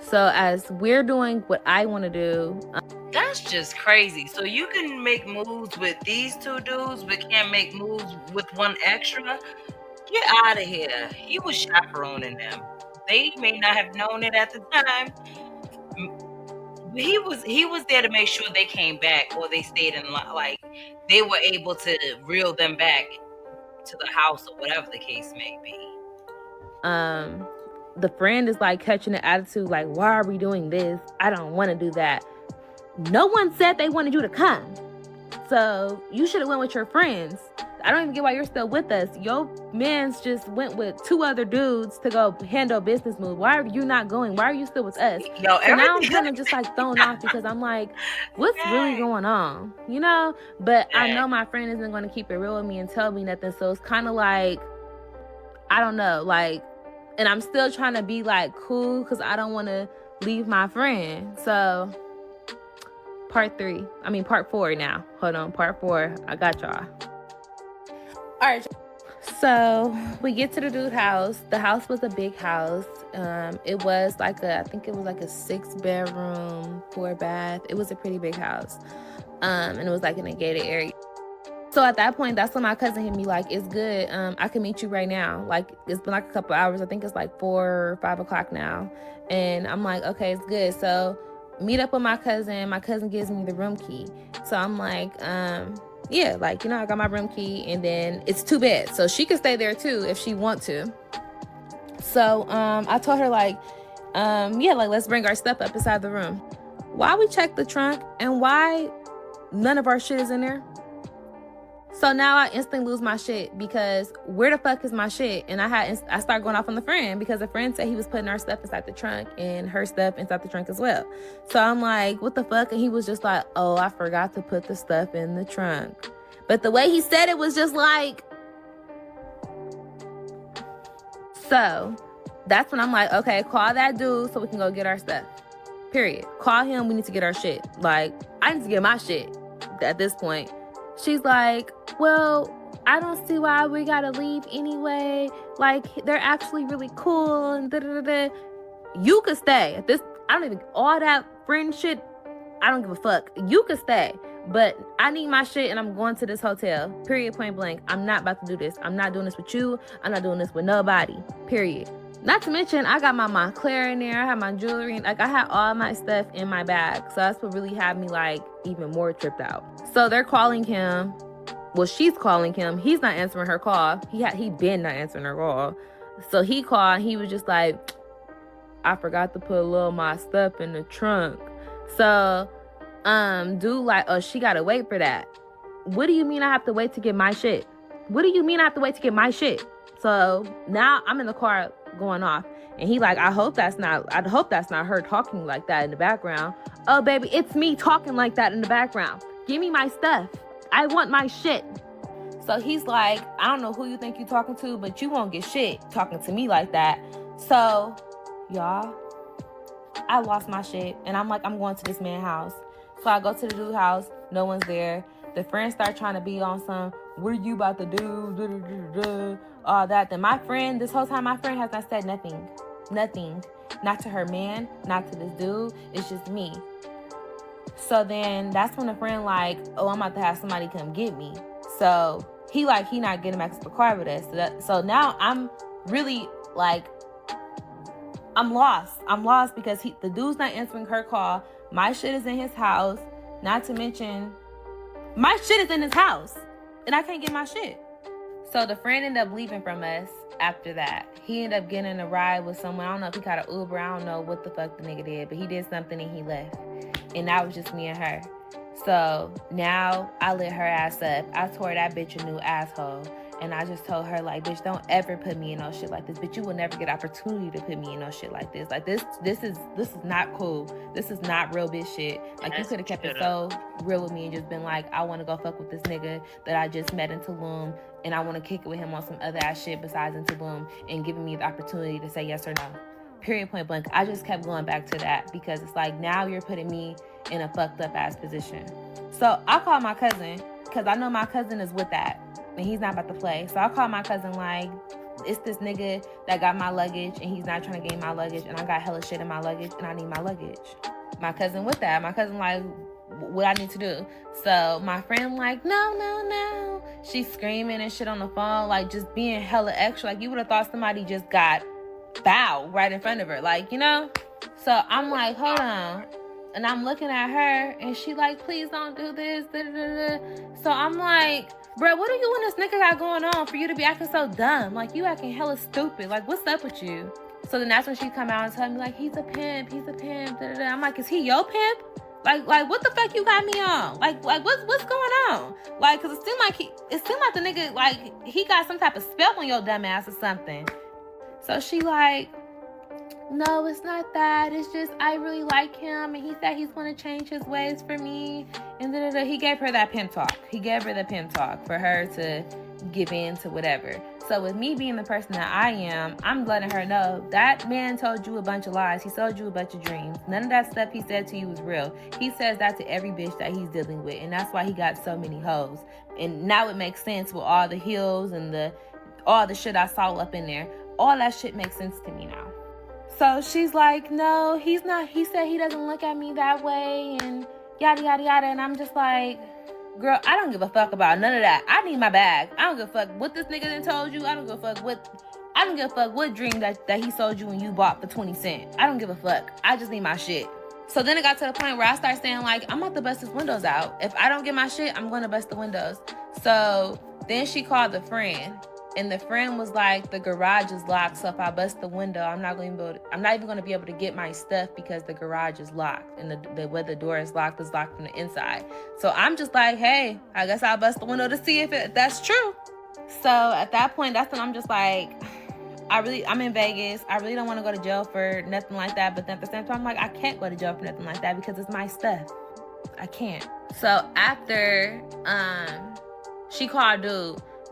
So as we're doing what I want to do, that's just crazy. So you can make moves with these 2 dudes, but can't make moves with one extra? Get out of here. He was chaperoning them. They may not have known it at the time. He was there to make sure they came back or they stayed in like they were able to reel them back to the house or whatever the case may be. The friend is like catching the attitude like, why are we doing this? I don't want to do that. No one said they wanted you to come. So you should have went with your friends. I don't even get why you're still with us. Your mans just went with 2 other dudes to go handle business moves. Why are you not going? Why are you still with us? Yo, so now I'm kind of just like thrown off because I'm like, what's really going on? You know? But I know my friend isn't going to keep it real with me and tell me nothing. So it's kind of like, I don't know, like, and I'm still trying to be like cool because I don't want to leave my friend. So part 4 now. Hold on, part 4. I got y'all. All right. So we get to the dude house. The house was a big house. It was like I think it was like a 6-bedroom, 4-bath. It was a pretty big house. And it was like in a gated area. So at that point, that's when my cousin hit me like, it's good. I can meet you right now. Like, it's been like a couple hours. I think it's like 4 or 5 o'clock now. And I'm like, okay, it's good. So meet up with my cousin. My cousin gives me the room key. So I'm like, yeah, like, you know, I got my room key and then it's 2 beds. So she can stay there too if she want to. So I told her like, yeah, like let's bring our stuff up inside the room. Why we check the trunk and why none of our shit is in there? So now I instantly lose my shit because where the fuck is my shit? And I start going off on the friend because the friend said he was putting our stuff inside the trunk and her stuff inside the trunk as well. So I'm like, what the fuck? And he was just like, oh, I forgot to put the stuff in the trunk. But the way he said it was just like, so that's when I'm like, okay, call that dude so we can go get our stuff. Period. Call him. We need to get our shit. Like, I need to get my shit at this point. She's like, well, I don't see why we gotta leave anyway. Like, they're actually really cool and da-da-da-da. You could stay. At this, I don't even, all that friend shit, I don't give a fuck. You could stay. But I need my shit and I'm going to this hotel. Period, point blank. I'm not about to do this. I'm not doing this with you. I'm not doing this with nobody. Period. Not to mention, I got my Montclair in there. I have my jewelry. Like, I had all my stuff in my bag. So that's what really had me, like, even more tripped out. So they're calling him. Well, she's calling him. He's not answering her call. He been not answering her call. So he called. And he was just like, I forgot to put a little of my stuff in the trunk. So, dude, like, oh, she got to wait for that. What do you mean I have to wait to get my shit? What do you mean I have to wait to get my shit? So now I'm in the car going off and he like, I hope that's not her talking like that in the background. Oh baby, it's me talking like that in the background. Give me my stuff. I want my shit. So he's like, I don't know who you think you're talking to, but you won't get shit talking to me like that. So y'all, I lost my shit and I'm like, I'm going to this man's house. So I go to the dude's house, no one's there. The friends start trying to be on some, what are you about to do? All that. Then my friend, this whole time, my friend has not said nothing. Nothing. Not to her man, not to this dude. It's just me. So then that's when the friend like, oh, I'm about to have somebody come get me. So he not getting back to the car with us. So now I'm really like, I'm lost. I'm lost because the dude's not answering her call. My shit is in his house. Not to mention, my shit is in his house. And I can't get my shit. So the friend ended up leaving from us after that. He ended up getting a ride with someone. I don't know if he got an Uber. I don't know what the fuck the nigga did. But he did something and he left. And that was just me and her. So now I lit her ass up. I tore that bitch a new asshole. And I just told her, like, bitch, don't ever put me in no shit like this. Bitch, you will never get opportunity to put me in no shit like this. Like, this is not cool. This is not real bitch shit. Like, you could have kept it so real with me and just been like, I want to go fuck with this nigga that I just met in Tulum, and I want to kick it with him on some other ass shit besides in Tulum, and giving me the opportunity to say yes or no. Period, point blank. I just kept going back to that because it's like, now you're putting me in a fucked up ass position. So I called my cousin because I know my cousin is with that. And he's not about to play. So I called my cousin, like, it's this nigga that got my luggage and he's not trying to gain my luggage, and I got hella shit in my luggage and I need my luggage. My cousin with that. My cousin like, what I need to do. So my friend like, no. She's screaming and shit on the phone, like just being hella extra. Like you would have thought somebody just got bowed right in front of her. Like, you know? So I'm like, hold on. And I'm looking at her and she like, please don't do this. So I'm like, bro, what are you and this nigga got going on for you to be acting so dumb? Like, you acting hella stupid. Like, what's up with you? So then that's when she come out and tell me, like, he's a pimp. I'm like, is he your pimp? Like, what the fuck you got me on? Like, what's going on? Like, cause it seemed like the nigga, like, he got some type of spell on your dumb ass or something. So she like, no, it's not that. It's just I really like him, and he said he's going to change his ways for me. And he gave her that pimp talk. He gave her the pimp talk for her to give in to whatever. So with me being the person that I am, I'm letting her know that man told you a bunch of lies. He sold you a bunch of dreams. None of that stuff he said to you was real. He says that to every bitch that he's dealing with, and that's why he got so many hoes. And now it makes sense with all the heels and all the shit I saw up in there. All that shit makes sense to me now. So she's like, no, he's not. He said he doesn't look at me that way and yada, yada, yada. And I'm just like, girl, I don't give a fuck about none of that. I need my bag. I don't give a fuck what this nigga done told you. I don't give a fuck what dream that he sold you and you bought for 20 cents. I don't give a fuck. I just need my shit. So then it got to the point where I started saying, like, I'm about to bust his windows out. If I don't get my shit, I'm going to bust the windows. So then she called the friend. And the friend was like, the garage is locked, so if I bust the window, I'm not even going to be able to get my stuff because the garage is locked, and where the door is locked from the inside. So I'm just like, hey, I guess I'll bust the window to see if that's true. So at that point, that's when I'm just like, I'm in Vegas. I really don't want to go to jail for nothing like that. But then at the same time, I'm like, I can't go to jail for nothing like that because it's my stuff. I can't. So after she called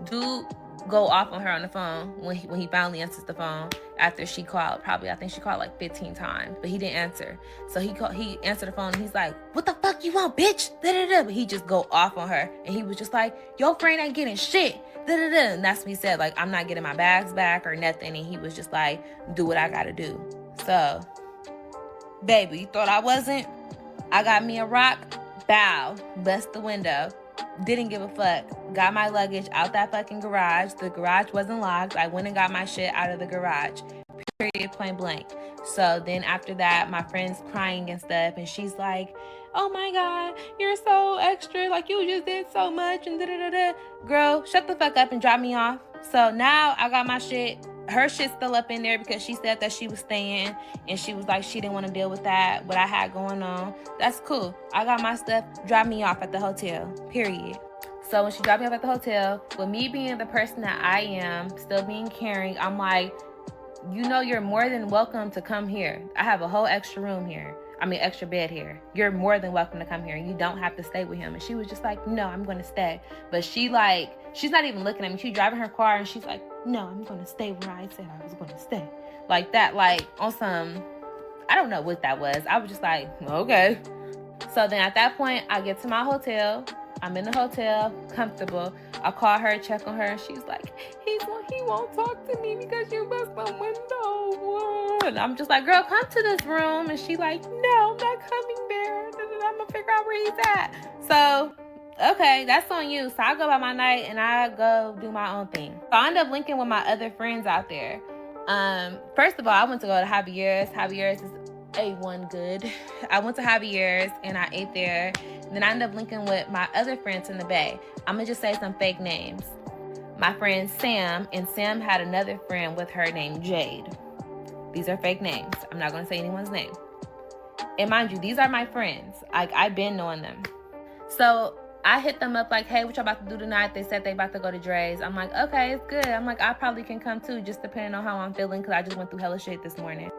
dude go off on her on the phone when he finally answers the phone after she called. I think she called like 15 times, but he didn't answer. So he answered the phone and he's like, what the fuck you want, bitch? But he just go off on her and he was just like, your friend ain't getting shit. And that's what he said, like, I'm not getting my bags back or nothing. And he was just like, do what I gotta do. So, baby, you thought I wasn't? I got me a rock, bow, bust the window. Didn't give a fuck. Got my luggage out that fucking garage. The garage wasn't locked. I went and got my shit out of the garage. Period, point blank. So then after that, my friend's crying and stuff, and she's like, oh my God, you're so extra. Like, you just did so much and da-da-da-da. Girl, shut the fuck up and drop me off. So now I got my shit. Her shit's still up in there because she said that she was staying and she was like, she didn't want to deal with that, what I had going on. That's cool. I got my stuff. Drop me off at the hotel. Period. So when she dropped me off at the hotel, with me being the person that I am, still being caring, I'm like, you know, you're more than welcome to come here. I have a whole extra room here. Extra bed here. You're more than welcome to come here. You don't have to stay with him. And she was just like, no, I'm going to stay. But she's not even looking at me. She's driving her car and she's like, no, I'm going to stay where I said I was going to stay. Like that, like on some, I don't know what that was. I was just like, okay. So then at that point, I get to my hotel. I'm in the hotel, comfortable. I call her, check on her, and she's like, he won't talk to me because you bust my window. And I'm just like, girl, come to this room. And she like, no, I'm not coming there. I'm gonna figure out where he's at. So, okay, that's on you. So I go by my night and I go do my own thing. So I end up linking with my other friends out there. First of all, I went to go to Javier's. Javier's is A1 good. I went to Javier's and I ate there. Then I ended up linking with my other friends in the Bay. I'm going to just say some fake names. My friend Sam, and Sam had another friend with her named Jade. These are fake names. I'm not going to say anyone's name. And mind you, these are my friends. I've been knowing them. So I hit them up like, hey, what y'all about to do tonight? They said they about to go to Dre's. I'm like, okay, it's good. I'm like, I probably can come too, just depending on how I'm feeling, because I just went through hella shit this morning.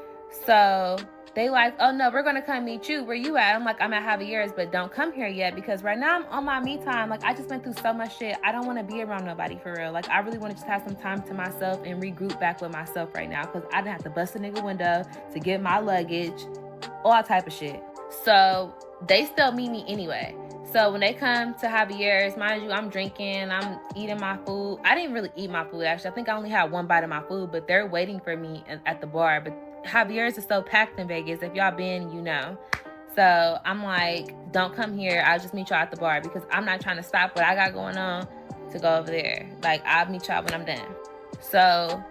So they like, oh no, we're gonna come meet you. Where you at? I'm like, I'm at Javier's, but don't come here yet, because right now I'm on my me time. Like, I just went through so much shit. I don't want to be around nobody for real. Like, I really want to just have some time to myself and regroup back with myself right now, because I didn't have to bust a nigga window to get my luggage, all type of shit. So they still meet me anyway. So when they come to Javier's, mind you, I'm drinking, I'm eating my food. I didn't really eat my food, actually. I think I only had one bite of my food, but they're waiting for me at the bar. But Javier's is so packed in Vegas. If y'all been, you know. So I'm like, don't come here. I'll just meet y'all at the bar, because I'm not trying to stop what I got going on to go over there. Like, I'll meet y'all when I'm done. So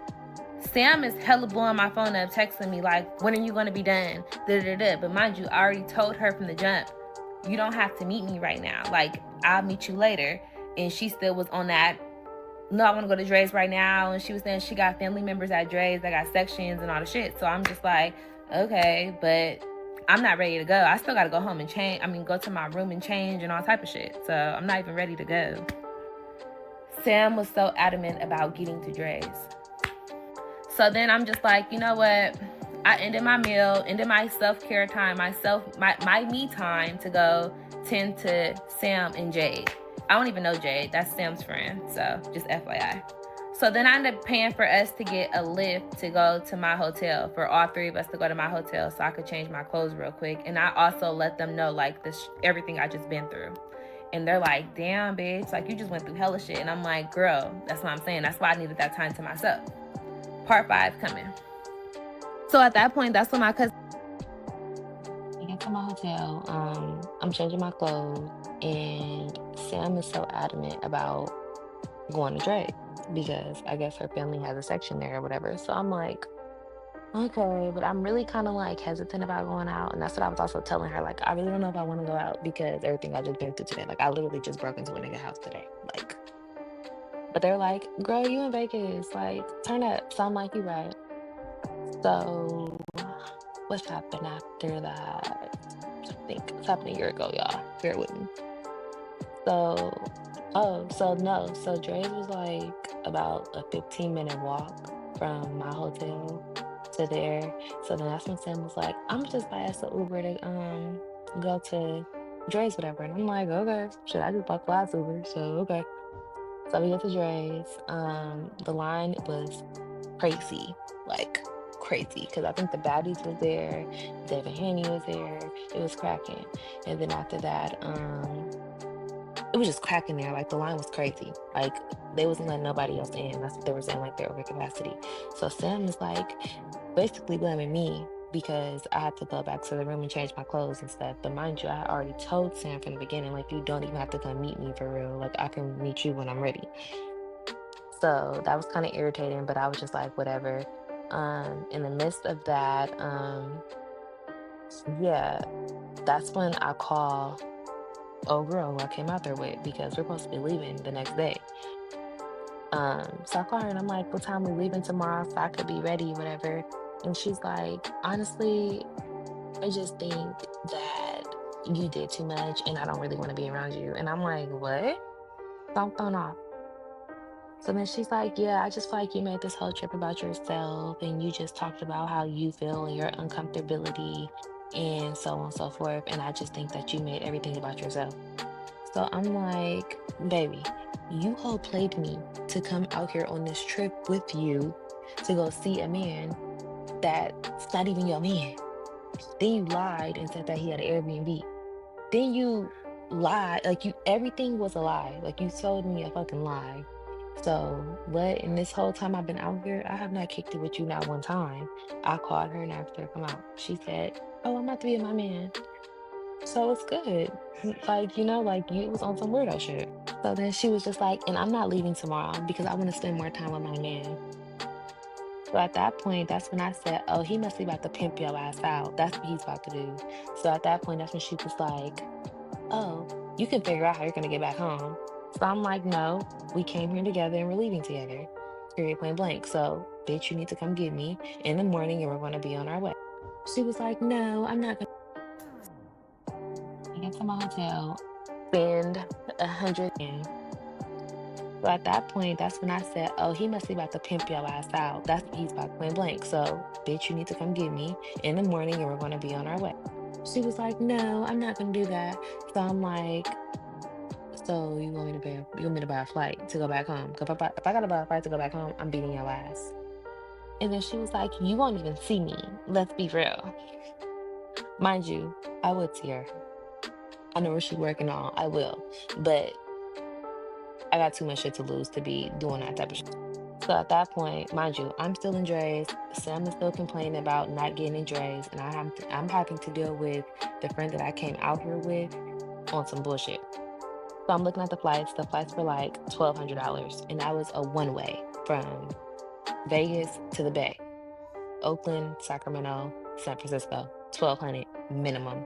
Sam is hella blowing my phone up, texting me like, when are you going to be done? Da-da-da. But mind you, I already told her from the jump, you don't have to meet me right now. Like, I'll meet you later. And she still was on that, no, I want to go to Dre's right now. And she was saying she got family members at Dre's that got sections and all the shit. So I'm just like, okay, but I'm not ready to go. I still got to go home and change. I mean, go to my room and change and all type of shit. So I'm not even ready to go. Sam was so adamant about getting to Dre's. So then I'm just like, you know what? I ended my meal, ended my self-care time, my me time to go tend to Sam and Jade. I don't even know Jade. That's Sam's friend. So just FYI. So then I ended up paying for us to get a lift to go to my hotel, for all three of us to go to my hotel so I could change my clothes real quick. And I also let them know like this, everything I just been through. And they're like, damn, bitch, like you just went through hella shit. And I'm like, girl, that's what I'm saying. That's why I needed that time to myself. Part 5 coming. So at that point, that's when my cousin, I get to my hotel. I'm changing my clothes, and Sam is so adamant about going to Drake because I guess her family has a section there or whatever. So I'm like, okay, but I'm really kind of like hesitant about going out. And that's what I was also telling her. Like, I really don't know if I want to go out because everything I just been through today. Like, I literally just broke into a nigga house today. Like, but they're like, girl, you in Vegas. Like, turn up. So I'm like, you right. So what's happened after that? I think it's happened a year ago, y'all. Bear with me. So, oh, so no. So Dre's was like about a 15-minute walk from my hotel to there. So then that's when Sam was like, I'm just buy us an Uber to go to Dre's, whatever. And I'm like, okay, should I just bought the last Uber? So okay. So we go to Dre's. The line was crazy, like crazy, because I think the baddies was there, Devin Haney was there, it was cracking. And then after that, it was just cracking there. Like the line was crazy. Like they wasn't letting nobody else in. That's what they were saying, like they're over capacity. So Sam is like basically blaming me because I had to go back to the room and change my clothes and stuff. But mind you, I had already told Sam from the beginning, like, you don't even have to come meet me for real. Like I can meet you when I'm ready. So that was kind of irritating, but I was just like, whatever. In the midst of that, yeah, that's when I call old girl who I came out there with because we're supposed to be leaving the next day. So I call her and I'm like, what time we leaving tomorrow so I could be ready, whatever. And she's like, honestly, I just think that you did too much and I don't really want to be around you. And I'm like, what? So I'm thrown off. So then she's like, yeah, I just feel like you made this whole trip about yourself and you just talked about how you feel and your uncomfortability and so on and so forth. And I just think that you made everything about yourself. So I'm like, baby, you whole played me to come out here on this trip with you to go see a man that's not even your man. Then you lied and said that he had an Airbnb. Then you lied, like you, everything was a lie. Like you told me a fucking lie. So what? And this whole time I've been out here, I have not kicked it with you not one time. I called her and asked her to come out. She said, "Oh, I'm about to be with my man." So it's good. Like, like you was on some weirdo shit. So then she was just like, and I'm not leaving tomorrow because I want to spend more time with my man. So at that point, that's when I said, oh, he must be about to pimp your ass out. That's what he's about to do. So at that point, that's when she was like, oh, you can figure out how you're going to get back home. So I'm like, no, we came here together and we're leaving together. Period, point blank. So, bitch, you need to come get me in the morning and we're going to be on our way. She was like, no, I'm not going to get to my hotel. spend 100 in. So at that point, that's when I said, "Oh, he must be about to pimp your ass out. That's what he's about point blank. So, bitch, you need to come get me in the morning and we're gonna be on our way." She was like, "No, I'm not gonna do that." So I'm like, "So you want me to buy a flight to go back home? 'Cause if I gotta buy a flight to go back home, I'm beating your ass." And then she was like, "You won't even see me. Let's be real." Mind you, I would see her. I know where she's working on. I will. But I got too much shit to lose to be doing that type of shit. So at that point, mind you, I'm still in Dre's. Sam is still complaining about not getting in Dre's, and I'm having to deal with the friend that I came out here with on some bullshit. So I'm looking at the flights. The flights were like $1,200, and that was a one way from Vegas to the Bay, Oakland, Sacramento, San Francisco, 1,200 minimum.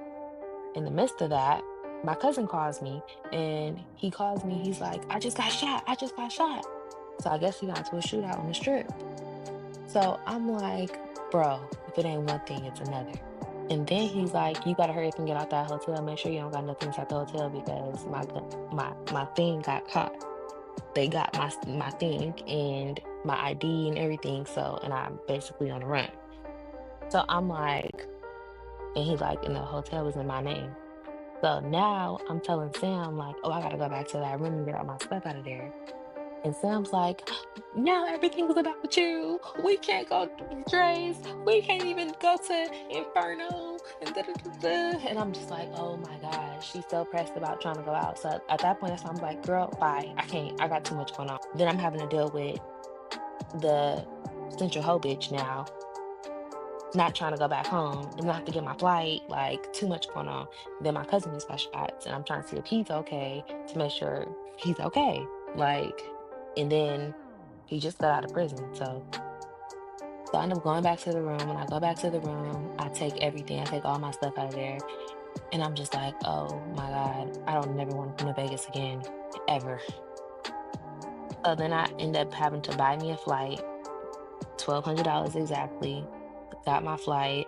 In the midst of that, my cousin calls me, and he calls me. He's like, "I just got shot. I just got shot." So I guess he got into a shootout on the strip. So I'm like, bro, if it ain't one thing, it's another. And then he's like, "You gotta hurry up and get out that hotel. Make sure you don't got nothing inside the hotel because my thing got caught. They got my thing and my ID and everything. So and I'm basically on the run." So I'm like, and he's like, and the hotel was in my name. So now I'm telling Sam like, "Oh, I gotta go back to that room and get all my stuff out of there." And Sam's like, "Now everything's about you. We can't go to Dre's. We can't even go to Inferno." And, da, da, da, da. And I'm just like, oh my God. She's so pressed about trying to go out. So at that point, that's why I'm like, girl, bye. I can't. I got too much going on. Then I'm having to deal with the Central Ho bitch now, not trying to go back home and not to get my flight. Like, too much going on. Then my cousin just got shots, and I'm trying to see if he's okay to make sure he's okay. Like, and then he just got out of prison. So I end up going back to the room. When I go back to the room, I take everything. I take all my stuff out of there. And I'm just like, oh my God, I don't never want to come to Vegas again, ever. So then I end up having to buy me a flight, $1,200 exactly. Got my flight.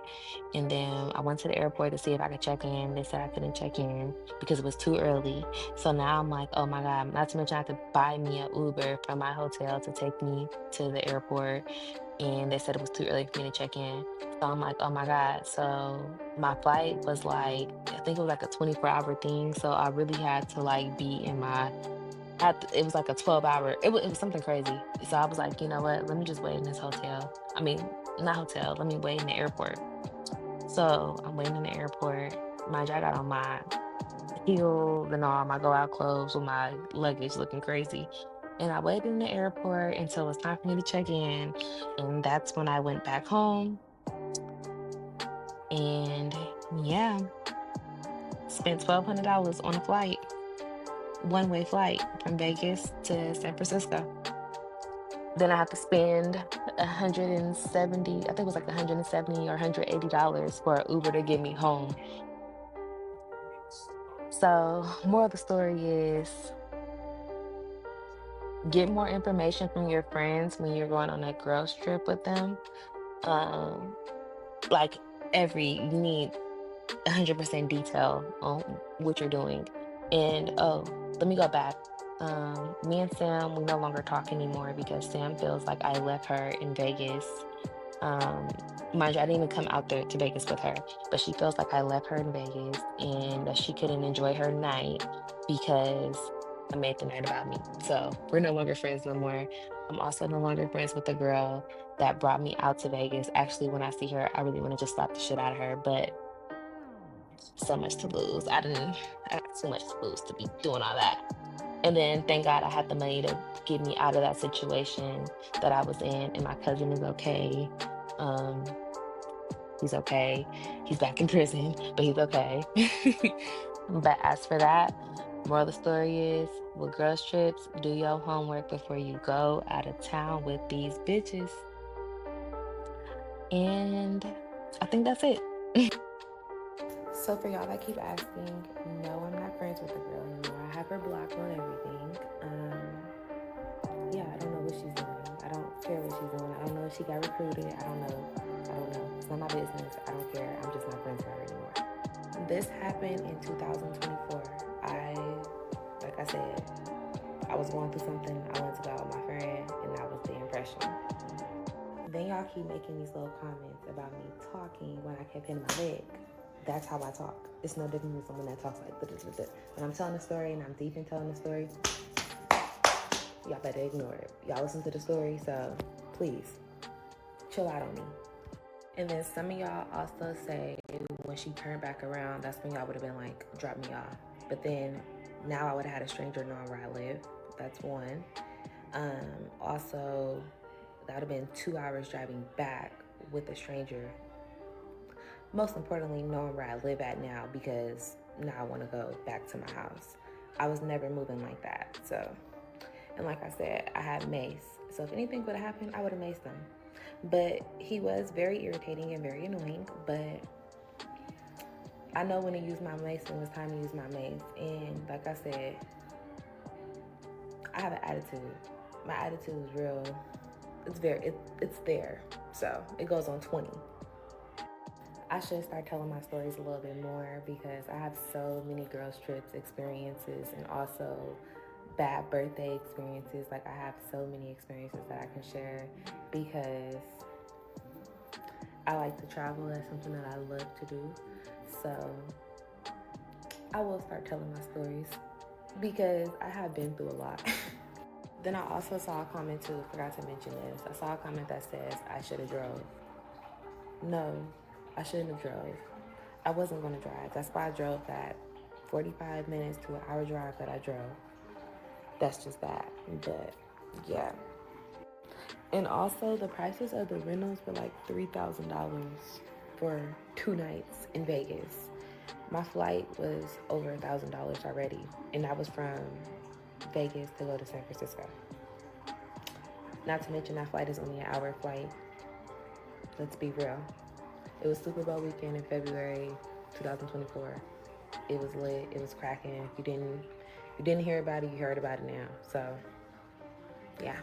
And then I went to the airport to see if I could check in. They said I couldn't check in because it was too early. So now I'm like, oh my God, not to mention I have to buy me a Uber from my hotel to take me to the airport, and they said it was too early for me to check in. So I'm like, oh my God. So my flight was like, I think it was like a 24-hour thing. So I really had to like be in my, it was like a 12-hour, it was something crazy. So I was like, you know what? Let me just wait in this hotel. I mean, not hotel, let me wait in the airport. So I'm waiting in the airport. Mind you, I got on my heels and all my go out clothes with my luggage looking crazy. And I waited in the airport until it was time for me to check in. And that's when I went back home. And yeah, spent $1,200 on a flight, one way flight from Vegas to San Francisco. Then I had to spend 170, I think it was like 170 or $180 for an Uber to get me home. So, more of the story is get more information from your friends when you're going on a girls trip with them. Um, like you need 100% detail on what you're doing. And oh, let me go back. Me and Sam, we no longer talk anymore because Sam feels like I left her in Vegas. Um, Mind you, I didn't even come out there to Vegas with her, but she feels like I left her in Vegas and that she couldn't enjoy her night because I made the night about me. So we're no longer friends no more. I'm also no longer friends with the girl that brought me out to Vegas. Actually, when I see her, I really want to just slap the shit out of her, but so much to lose. I got too much to lose to be doing all that. And then thank God I had the money to get me out of that situation that I was in. And my cousin is okay. Um, he's okay. He's back in prison, but he's okay. But as for that, moral of the story is with girls trips, do your homework before you go out of town with these bitches. And I think that's it. So for y'all that keep asking, no, I'm not friends with the girl anymore. I have her blocked on everything. Yeah, I don't know what she's doing. I don't care what she's doing. I don't know if she got recruited. I don't know. I don't know. It's not my business. I don't care. I'm just not friends with her anymore. This happened in 2024. I like I said, I was going through something. I wanted to go out with my friend, and that was the impression. Then y'all keep making these little comments about me talking when I kept hitting my leg. That's how I talk. It's no different from someone that talks like da-da-da-da. When I'm telling a story and I'm deep in telling the story, y'all better ignore it. Y'all listen to the story, so please chill out on me. And then some of y'all also say when she turned back around, that's when y'all would have been like, drop me off. But then now I would have had a stranger knowing where I live. That's one. Also, that would have been 2 hours driving back with a stranger. Most importantly, knowing where I live at now, because now I want to go back to my house. I was never moving like that. So, and like I said, I had mace. So if anything would have happened, I would have maced him. But he was very irritating and very annoying. But I know when to use my mace and it was time to use my mace. And like I said, I have an attitude. My attitude is real. It's there. So it goes on 20. I should start telling my stories a little bit more because I have so many girls' trips experiences and also bad birthday experiences. Like, I have so many experiences that I can share because I like to travel. That's something that I love to do. So I will start telling my stories because I have been through a lot. Then I also saw a comment too, forgot to mention this. I saw a comment that says I should have drove. No, I shouldn't have drove. I wasn't going to drive. That's why I drove that 45 minutes to an hour drive that I drove. That's just that. But yeah. And also the prices of the rentals were like $3,000 for 2 nights in Vegas. My flight was over $1,000 already, and that was from Vegas to go to San Francisco. Not to mention that flight is only an hour flight. Let's be real. It was Super Bowl weekend in February 2024. It was lit. It was cracking. You didn't hear about it. You heard about it now. So yeah.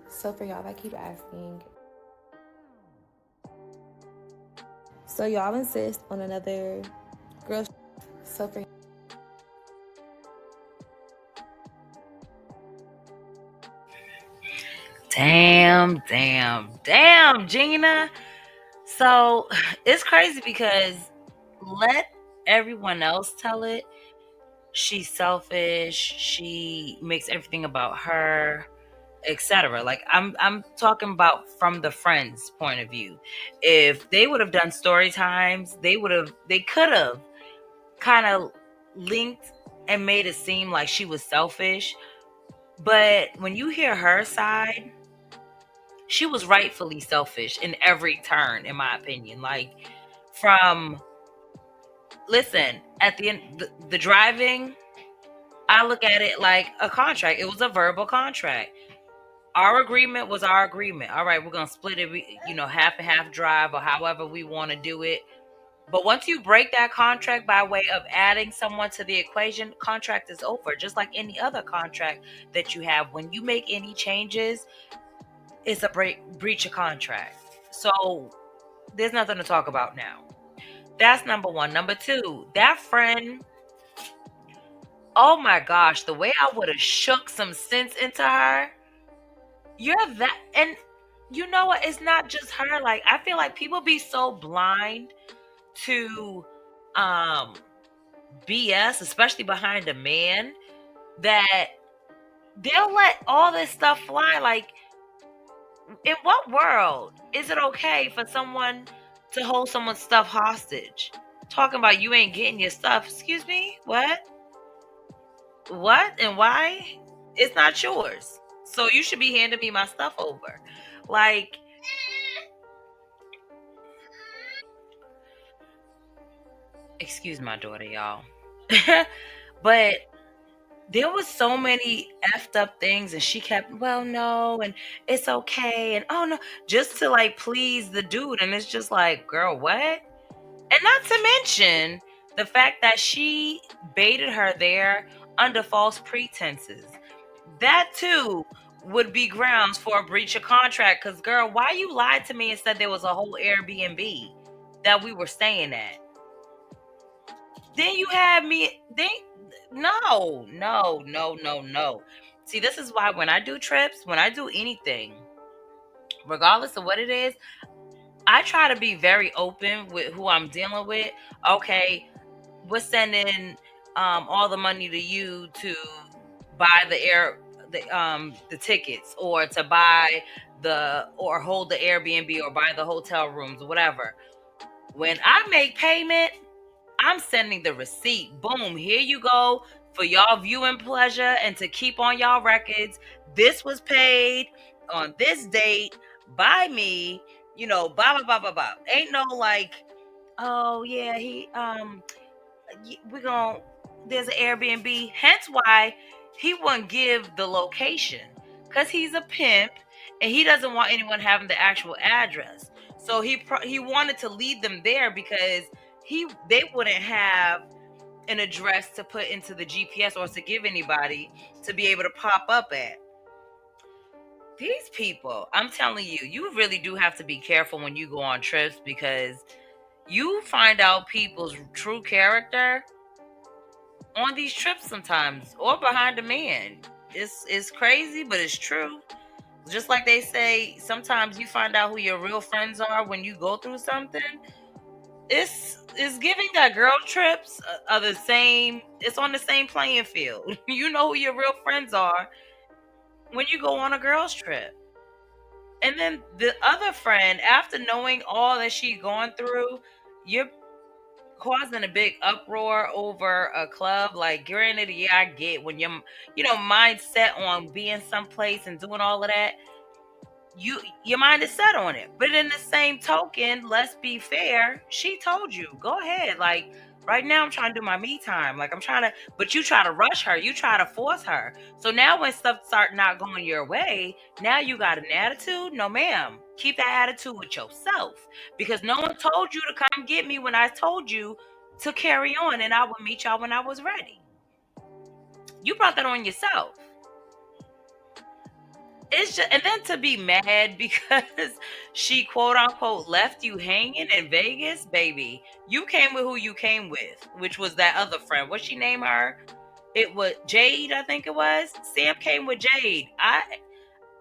So for y'all that keep asking, so y'all insist on another girl. So for Damn, Gina. So it's crazy because let everyone else tell it. She's selfish. She makes everything about her, etc. Like I'm talking about from the friends' point of view. If they would have done story times, they could have kind of linked and made it seem like she was selfish. But when you hear her side, she was rightfully selfish in every turn, in my opinion. Like, from listen, at the end, the driving, I look at it like a contract. It was a verbal contract. Our agreement was our agreement. All right, we're gonna split it, half and half drive or however we want to do it. But once you break that contract by way of adding someone to the equation, contract is over. Just like any other contract that you have, when you make any changes, it's a breach of contract. So there's nothing to talk about now. That's number one. Number two, that friend, oh my gosh, the way I would have shook some sense into her. You're that, and you know what? It's not just her. Like, I feel like people be so blind to um BS, especially behind a man, that they'll let all this stuff fly. Like, in what world is it okay for someone to hold someone's stuff hostage? Talking about you ain't getting your stuff. Excuse me? What? What and why? It's not yours. So you should be handing me my stuff over. Like, excuse my daughter, y'all. But there was so many effed up things, and she kept, well, no, and it's okay, and oh no, just to like please the dude. And it's just like, girl, what? And not to mention the fact that she baited her there under false pretenses. That too would be grounds for a breach of contract. Because, girl, why you lied to me and said there was a whole Airbnb that we were staying at? Then you had me. Then no, no, no, no, no. See, this is why when I do trips, when I do anything, regardless of what it is, I try to be very open with who I'm dealing with. Okay, we're sending all the money to you to buy the tickets, or to buy the or hold the Airbnb, or buy the hotel rooms or whatever. When I make payment, I'm sending the receipt. Boom, here you go for y'all viewing pleasure and to keep on y'all records. This was paid on this date by me, blah blah blah blah blah. Ain't no like, oh yeah, we're going to there's an Airbnb. Hence why he wouldn't give the location, cuz he's a pimp and he doesn't want anyone having the actual address. So he wanted to lead them there because they wouldn't have an address to put into the GPS or to give anybody to be able to pop up at. These people, I'm telling you, you really do have to be careful when you go on trips, because you find out people's true character on these trips sometimes, or behind a man. It's crazy, but it's true. Just like they say, sometimes you find out who your real friends are when you go through something. It's giving that girl trips are the same. It's on the same playing field. You know who your real friends are when you go on a girl's trip. And then the other friend, after knowing all that she's gone through, you're causing a big uproar over a club. Like, granted, yeah, I get when your mind set on being someplace and doing all of that, your mind is set on it. But in the same token, let's be fair, she told you, go ahead. Like, right now I'm trying to do my me time. Like, I'm trying to, but you try to rush her, you try to force her. So now when stuff start not going your way, now you got an attitude. No ma'am, keep that attitude with yourself, because no one told you to come get me when I told you to carry on and I would meet y'all when I was ready. You brought that on yourself. It's just, and then to be mad because she quote unquote left you hanging in Vegas, baby. You came with who you came with, which was that other friend. What she named her? It was Jade, I think it was. Sam came with Jade. I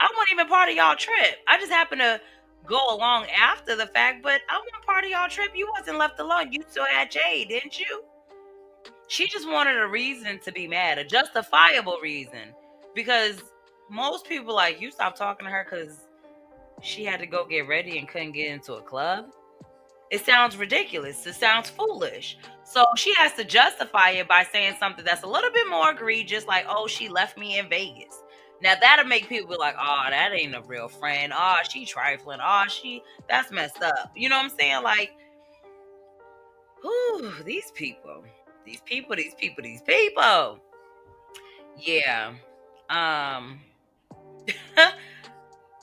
wasn't even part of y'all trip. I just happened to go along after the fact, but I wasn't part of y'all trip. You wasn't left alone. You still had Jade, didn't you? She just wanted a reason to be mad, a justifiable reason. Because most people, like, you stopped talking to her because she had to go get ready and couldn't get into a club. It sounds ridiculous. It sounds foolish. So she has to justify it by saying something that's a little bit more egregious, like, oh, she left me in Vegas. Now that'll make people be like, oh, that ain't a real friend. Oh, she trifling. Oh, that's messed up. You know what I'm saying? Like, whew, these people. These people, these people, these people. Yeah. Um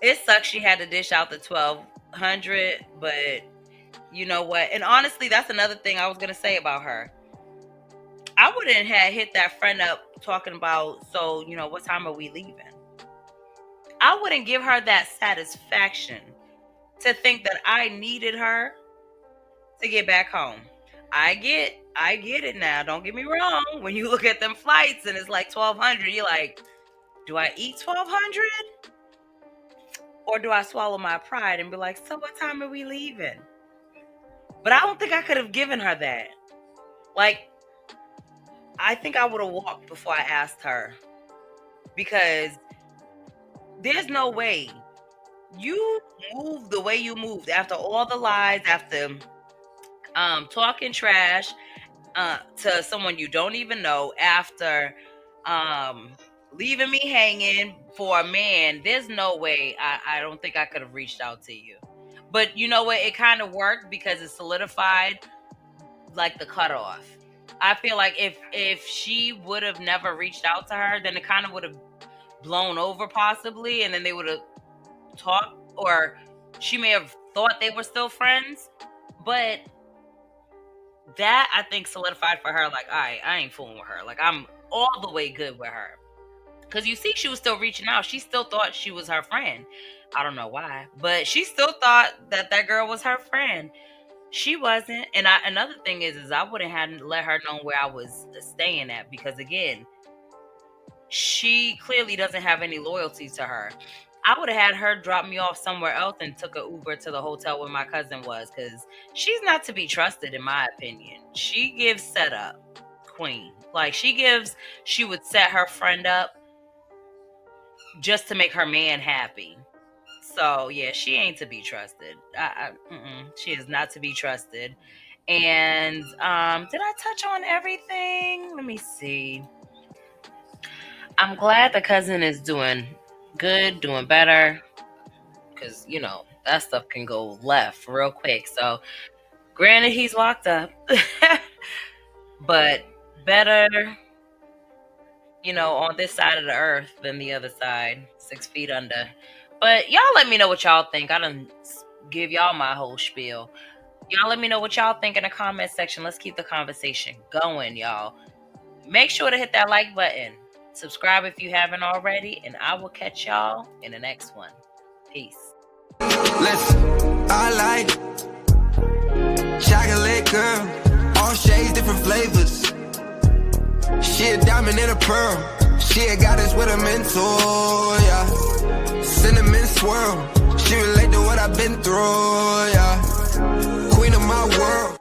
it sucks she had to dish out the 1200, but you know what? And honestly, that's another thing I was gonna say about her. I wouldn't have hit that friend up talking about, so what time are we leaving? I wouldn't give her that satisfaction to think that I needed her to get back home. I get it now. Don't get me wrong. When you look at them flights and it's like 1200, you're like, do I eat 1200? Or do I swallow my pride and be like, so what time are we leaving? But I don't think I could have given her that. Like, I think I would have walked before I asked her, because there's no way you moved the way you moved after all the lies, after talking trash to someone you don't even know, after um, leaving me hanging for a man. There's no way. I don't think I could have reached out to you. But you know what? It kind of worked because it solidified like the cutoff. I feel like if she would have never reached out to her, then it kind of would have blown over possibly, and then they would have talked, or she may have thought they were still friends. But that, I think, solidified for her, like, all right, I ain't fooling with her. Like, I'm all the way good with her. Because you see, she was still reaching out. She still thought she was her friend. I don't know why, but she still thought that girl was her friend. She wasn't. And another thing is I wouldn't have let her know where I was staying at, because again, she clearly doesn't have any loyalty to her. I would have had her drop me off somewhere else and took an Uber to the hotel where my cousin was, because she's not to be trusted, in my opinion. She gives setup queen. Like, she would set her friend up just to make her man happy. So yeah, she ain't to be trusted. She is not to be trusted. And did I touch on everything? Let me see. I'm glad the cousin is doing good, doing better, because that stuff can go left real quick. So granted, he's locked up, but better, on this side of the earth than the other side, 6 feet under. But y'all let me know what y'all think. I done give y'all my whole spiel. Y'all let me know what y'all think in the comment section. Let's keep the conversation going, y'all. Make sure to hit that like button. Subscribe if you haven't already, and I will catch y'all in the next one. Peace. Listen, I like chocolate girl, all shades, different flavors. She a diamond and a pearl. She a goddess with a mentor, yeah. Cinnamon swirl. She relate to what I've been through, yeah. Queen of my world.